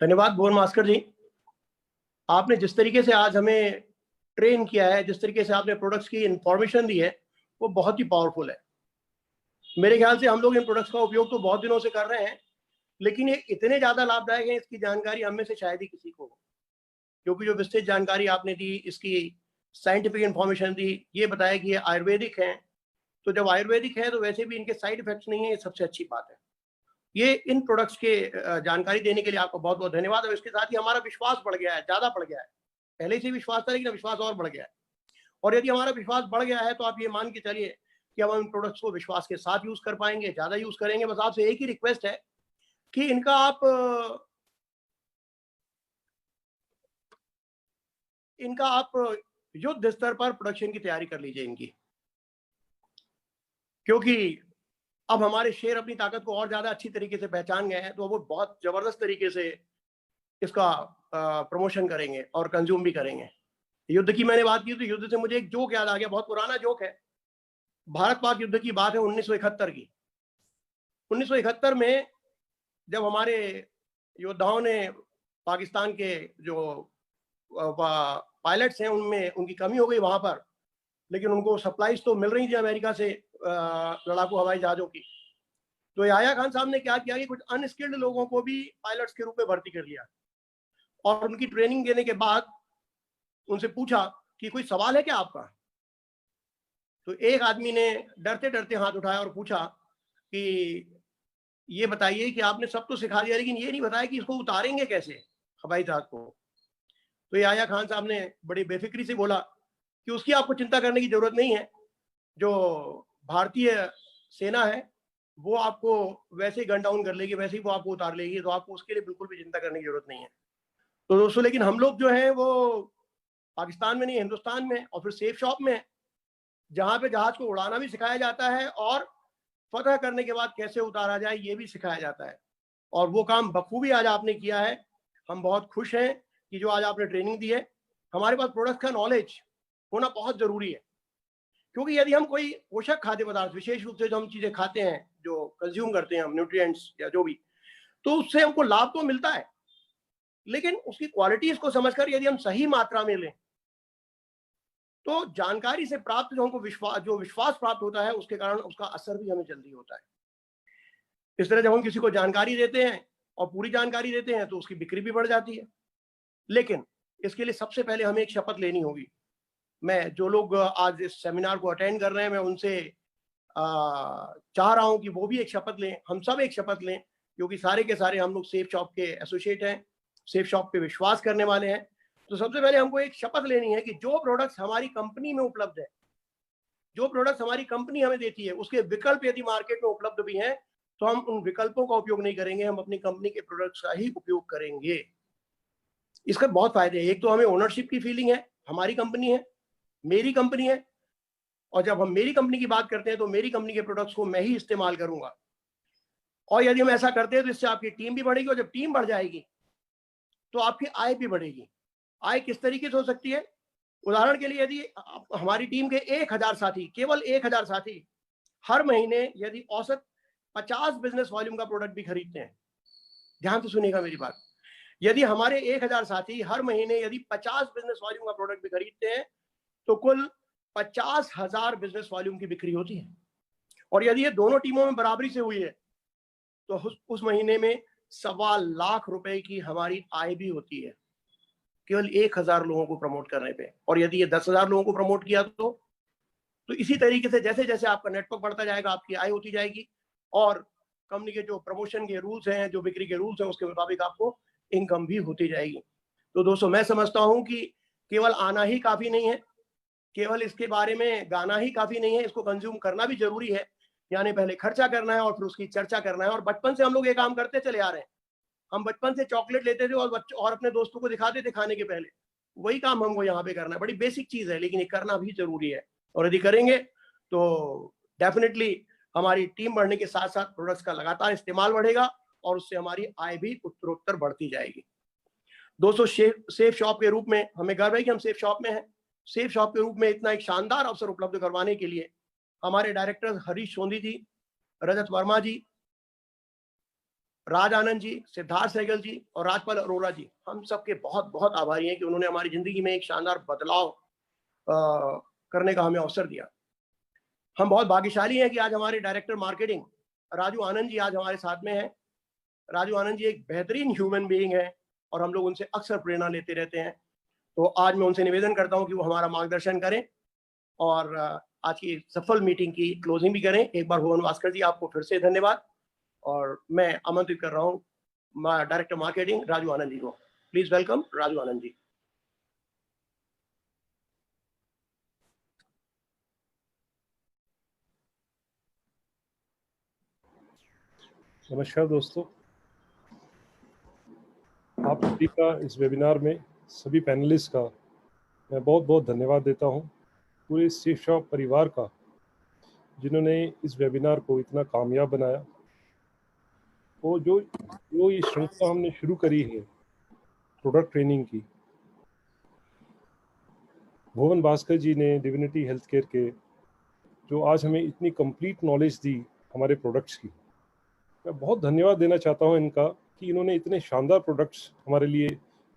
धन्यवाद भुवन मास्कर जी। आपने जिस तरीके से आज हमें ट्रेन किया है, जिस तरीके से आपने प्रोडक्ट्स की इंफॉर्मेशन दी है, वो बहुत ही पावरफुल है। मेरे ख्याल से हम लोग इन प्रोडक्ट्स का उपयोग तो बहुत दिनों से कर रहे हैं, लेकिन ये इतने ज़्यादा लाभदायक है, इसकी जानकारी हम में से शायद ही किसी को हो, क्योंकि जो विस्तृत जानकारी आपने दी, इसकी साइंटिफिक इंफॉर्मेशन दी, ये बताया कि ये आयुर्वेदिक हैं, तो जब आयुर्वेदिक है तो वैसे भी इनके साइड इफेक्ट्स नहीं है, ये सबसे अच्छी बात है। ये इन प्रोडक्ट्स के जानकारी देने के लिए आपको बहुत बहुत धन्यवाद। और इसके साथ ही हमारा विश्वास बढ़ गया है, ज़्यादा बढ़ गया है। पहले से विश्वास था लेकिन विश्वास और बढ़ गया है। और यदि हमारा विश्वास बढ़ गया है तो आप ये मान के चलिए कि हम इन प्रोडक्ट्स को विश्वास के साथ यूज़ कर पाएंगे, ज़्यादा यूज़ करेंगे। बस आपसे एक ही रिक्वेस्ट है कि इनका आप युद्ध स्तर पर प्रोडक्शन की तैयारी कर लीजिए इनकी, क्योंकि अब हमारे शेयर अपनी ताकत को और ज़्यादा अच्छी तरीके से पहचान गए हैं, तो वो बहुत ज़बरदस्त तरीके से इसका प्रमोशन करेंगे और कंज्यूम भी करेंगे। युद्ध की मैंने बात की तो युद्ध से मुझे एक जोक याद आ गया, बहुत पुराना जोक है। भारत पाक युद्ध की बात है 1971 की। 1971 में जब हमारे योद्धाओं ने पाकिस्तान के जो पायलट्स हैं उनमें उनकी कमी हो गई वहां पर, लेकिन उनको सप्लाईज तो मिल रही थी अमेरिका से लड़ाकू हवाई जहाज़ों की। तो याह्या खान साहब ने क्या किया कि कुछ अनस्किल्ड लोगों को भी पायलट्स के रूप में भर्ती कर लिया और उनकी ट्रेनिंग देने के बाद उनसे पूछा कि कोई सवाल है क्या आपका। तो एक आदमी ने डरते डरते हाथ उठाया और पूछा कि ये बताइए कि आपने सब तो सिखा दिया लेकिन ये नहीं बताया कि इसको उतारेंगे कैसे हवाई जहाज को। तो याह्या खान साहब ने बड़ी बेफिक्री से बोला कि उसकी आपको चिंता करने की जरूरत नहीं है, जो भारतीय सेना है वो आपको वैसे ही गन डाउन कर लेगी, वैसे ही वो आपको उतार लेगी, तो आपको उसके लिए बिल्कुल भी चिंता करने की जरूरत नहीं है। तो दोस्तों लेकिन हम लोग जो हैं वो पाकिस्तान में नहीं, हिंदुस्तान में, और फिर सेफ शॉप में, जहाँ पे जहाज को उड़ाना भी सिखाया जाता है और फतह करने के बाद कैसे उतारा जाए ये भी सिखाया जाता है। और वो काम बखूबी आज आपने किया है। हम बहुत खुश हैं कि जो आज आपने ट्रेनिंग दी है। हमारे पास प्रोडक्ट का नॉलेज होना बहुत जरूरी है, क्योंकि यदि हम कोई पोषक खाद्य पदार्थ, विशेष रूप से जो हम चीजें खाते हैं, जो कंज्यूम करते हैं हम, न्यूट्रिएंट्स या जो भी, तो उससे हमको लाभ तो मिलता है, लेकिन उसकी क्वालिटी इसको समझकर यदि हम सही मात्रा में लें तो जानकारी से प्राप्त जो हमको विश्वास प्राप्त होता है, उसके कारण उसका असर भी हमें जल्दी होता है। इस तरह जब हम किसी को जानकारी देते हैं और पूरी जानकारी देते हैं तो उसकी बिक्री भी बढ़ जाती है। लेकिन इसके लिए सबसे पहले हमें एक शपथ लेनी होगी। मैं जो लोग आज इस सेमिनार को अटेंड कर रहे हैं, मैं उनसे चाह रहा हूं कि वो भी एक शपथ लें, हम सब एक शपथ लें, क्योंकि सारे के सारे हम लोग सेफ शॉप के एसोसिएट हैं, सेफ शॉप पे विश्वास करने वाले हैं। तो सबसे पहले हमको एक शपथ लेनी है कि जो प्रोडक्ट्स हमारी कंपनी में उपलब्ध है, जो प्रोडक्ट्स हमारी कंपनी हमें देती है, उसके विकल्प यदि मार्केट में उपलब्ध भी हैं तो हम उन विकल्पों का उपयोग नहीं करेंगे, हम अपनी कंपनी के प्रोडक्ट्स का ही उपयोग करेंगे। इसका बहुत फायदे हैं। एक तो हमें ओनरशिप की फीलिंग है, हमारी कंपनी है, मेरी कंपनी है, और जब हम मेरी कंपनी की बात करते हैं तो मेरी कंपनी के प्रोडक्ट्स को मैं ही इस्तेमाल करूंगा। और यदि हम ऐसा करते हैं तो इससे आपकी टीम भी बढ़ेगी, और जब टीम बढ़ जाएगी तो आपकी आय भी बढ़ेगी। आय किस तरीके से हो सकती है? उदाहरण के लिए यदि हमारी टीम के 1000 साथी, केवल 1000 साथी हर महीने यदि औसत 50 बिजनेस वॉल्यूम का प्रोडक्ट भी खरीदते हैं, ध्यान से सुनिएगा मेरी बात, यदि हमारे 1000 साथी हर महीने यदि 50 बिजनेस वॉल्यूम का प्रोडक्ट भी खरीदते हैं तो कुल 50,000 बिजनेस वॉल्यूम की बिक्री होती है। और यदि ये दोनों टीमों में बराबरी से हुई है तो उस महीने में 1.25 लाख रुपए की हमारी आय भी होती है, केवल 1000 लोगों को प्रमोट करने पे। और यदि ये 10,000 लोगों को प्रमोट किया तो इसी तरीके से जैसे जैसे आपका नेटवर्क बढ़ता जाएगा आपकी आय होती जाएगी, और कंपनी के जो प्रमोशन के रूल्स हैं, जो बिक्री के रूल्स हैं, उसके मुताबिक आपको इनकम भी होती जाएगी। तो दोस्तों, मैं समझता हूं कि केवल आना ही काफी नहीं है, केवल इसके बारे में गाना ही काफी नहीं है, इसको कंज्यूम करना भी जरूरी है। यानी पहले खर्चा करना है और फिर उसकी चर्चा करना है। और बचपन से हम लोग ये काम करते चले आ रहे हैं। हम बचपन से चॉकलेट लेते थे और अपने दोस्तों को दिखाते थे खाने के पहले। वही काम हमको यहाँ पे करना है। बड़ी बेसिक चीज है, लेकिन ये करना भी जरूरी है। और यदि करेंगे तो डेफिनेटली हमारी टीम बढ़ने के साथ साथ प्रोडक्ट्स का लगातार इस्तेमाल बढ़ेगा और उससे हमारी आय भी उत्तरोत्तर बढ़ती जाएगी। दोस्तों, सेफ शॉप के रूप में हमें गर्व है कि हम सेफ शॉप में हैं। सेफ शॉप के रूप में इतना एक शानदार अवसर उपलब्ध करवाने के लिए हमारे डायरेक्टर हरीश सोंधी जी, रजत वर्मा जी, राज आनंद जी, सिद्धार्थ सहगल जी और राजपाल अरोड़ा जी, हम सबके बहुत बहुत आभारी हैं कि उन्होंने हमारी जिंदगी में एक शानदार बदलाव करने का हमें अवसर दिया। हम बहुत भाग्यशाली हैं कि आज हमारे डायरेक्टर मार्केटिंग राजू आनंद जी आज हमारे साथ में हैं। राजू आनंद जी एक बेहतरीन ह्यूमन बीइंग है और हम लोग उनसे अक्सर प्रेरणा लेते रहते हैं। तो आज मैं उनसे निवेदन करता हूं कि वो हमारा मार्गदर्शन करें और आज की सफल मीटिंग की क्लोजिंग भी करें। एक बार भुवन भास्कर जी, आपको फिर से धन्यवाद। और मैं आमंत्रित कर रहा हूं डायरेक्टर मार्केटिंग राजू आनंद जी को। Please welcome Raju Anand ji. नमस्कार दोस्तों, आप सभी का इस वेबिनार में सभी पैनलिस्ट का मैं बहुत बहुत धन्यवाद देता हूं। पूरे सेफ शॉप परिवार का, जिन्होंने इस वेबिनार को इतना कामयाब बनाया। और जो ये श्रृंखला हमने शुरू करी है प्रोडक्ट ट्रेनिंग की, भुवन भास्कर जी ने डिविनिटी हेल्थ केयर के, जो आज हमें इतनी कंप्लीट नॉलेज दी हमारे प्रोडक्ट्स की, मैं बहुत धन्यवाद देना चाहता हूं इनका कि इन्होंने इतने शानदार प्रोडक्ट्स हमारे लिए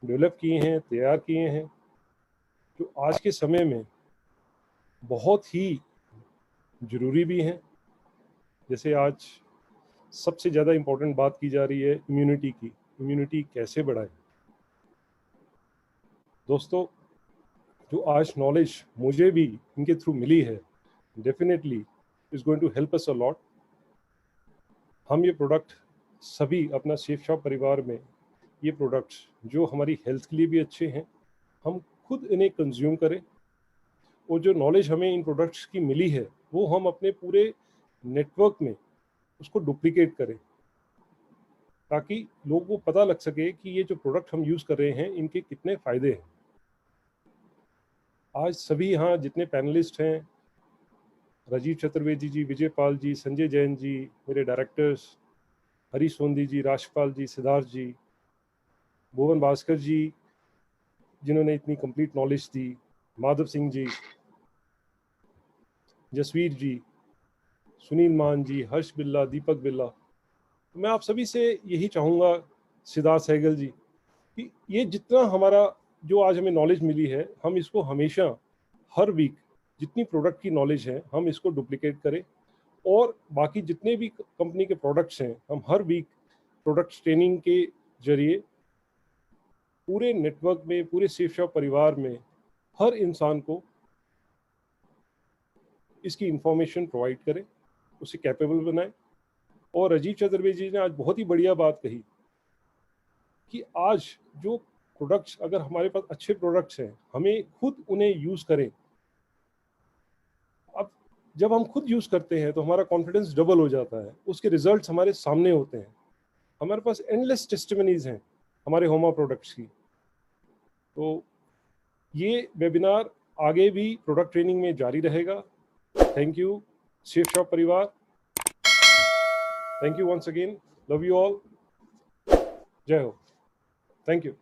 डेवलप किए हैं, तैयार किए हैं, जो आज के समय में बहुत ही ज़रूरी भी हैं। जैसे आज सबसे ज़्यादा इम्पोर्टेंट बात की जा रही है इम्यूनिटी की, इम्यूनिटी कैसे बढ़ाएं। दोस्तों, जो आज नॉलेज मुझे भी इनके थ्रू मिली है, definitely is going to help us a lot. हम ये प्रोडक्ट सभी अपना सेफ शॉप परिवार में, ये प्रोडक्ट्स जो हमारी हेल्थ के लिए भी अच्छे हैं, हम खुद इन्हें कंज्यूम करें। और जो नॉलेज हमें इन प्रोडक्ट्स की मिली है वो हम अपने पूरे नेटवर्क में उसको डुप्लीकेट करें, ताकि लोगों को पता लग सके कि ये जो प्रोडक्ट हम यूज़ कर रहे हैं इनके कितने फ़ायदे हैं। आज सभी यहाँ जितने पैनलिस्ट हैं, राजीव चतुर्वेदी जी, विजय पाल जी, संजय जैन जी, मेरे डायरेक्टर्स हरीश सोंधी जी, राजपाल जी, सिद्धार्थ जी, भुवन भास्कर जी जिन्होंने इतनी कंप्लीट नॉलेज दी, माधव सिंह जी, जसवीर जी, सुनील मान जी, हर्ष बिल्ला, दीपक बिल्ला, तो मैं आप सभी से यही चाहूँगा, सिद्धार्थ सहगल जी, कि ये जितना हमारा जो आज हमें नॉलेज मिली है, हम इसको हमेशा हर वीक जितनी प्रोडक्ट की नॉलेज है हम इसको डुप्लीकेट करें। और बाकी जितने भी कंपनी के प्रोडक्ट्स हैं, हम हर वीक प्रोडक्ट ट्रेनिंग के जरिए पूरे नेटवर्क में, पूरे सेफ शॉप परिवार में हर इंसान को इसकी इंफॉर्मेशन प्रोवाइड करें, उसे कैपेबल बनाएं। और राजीव चतुर्वेदी जी ने आज बहुत ही बढ़िया बात कही कि आज जो प्रोडक्ट्स, अगर हमारे पास अच्छे प्रोडक्ट्स हैं, हमें खुद उन्हें यूज़ करें। अब जब हम खुद यूज़ करते हैं तो हमारा कॉन्फिडेंस डबल हो जाता है, उसके रिजल्ट्स हमारे सामने होते हैं। हमारे पास एंडलेस टेस्टिमनीज हैं हमारे होमा प्रोडक्ट्स की। तो ये वेबिनार आगे भी प्रोडक्ट ट्रेनिंग में जारी रहेगा। थैंक यू सेफ शॉप परिवार, thank you once again, love you all, जय हो, थैंक यू।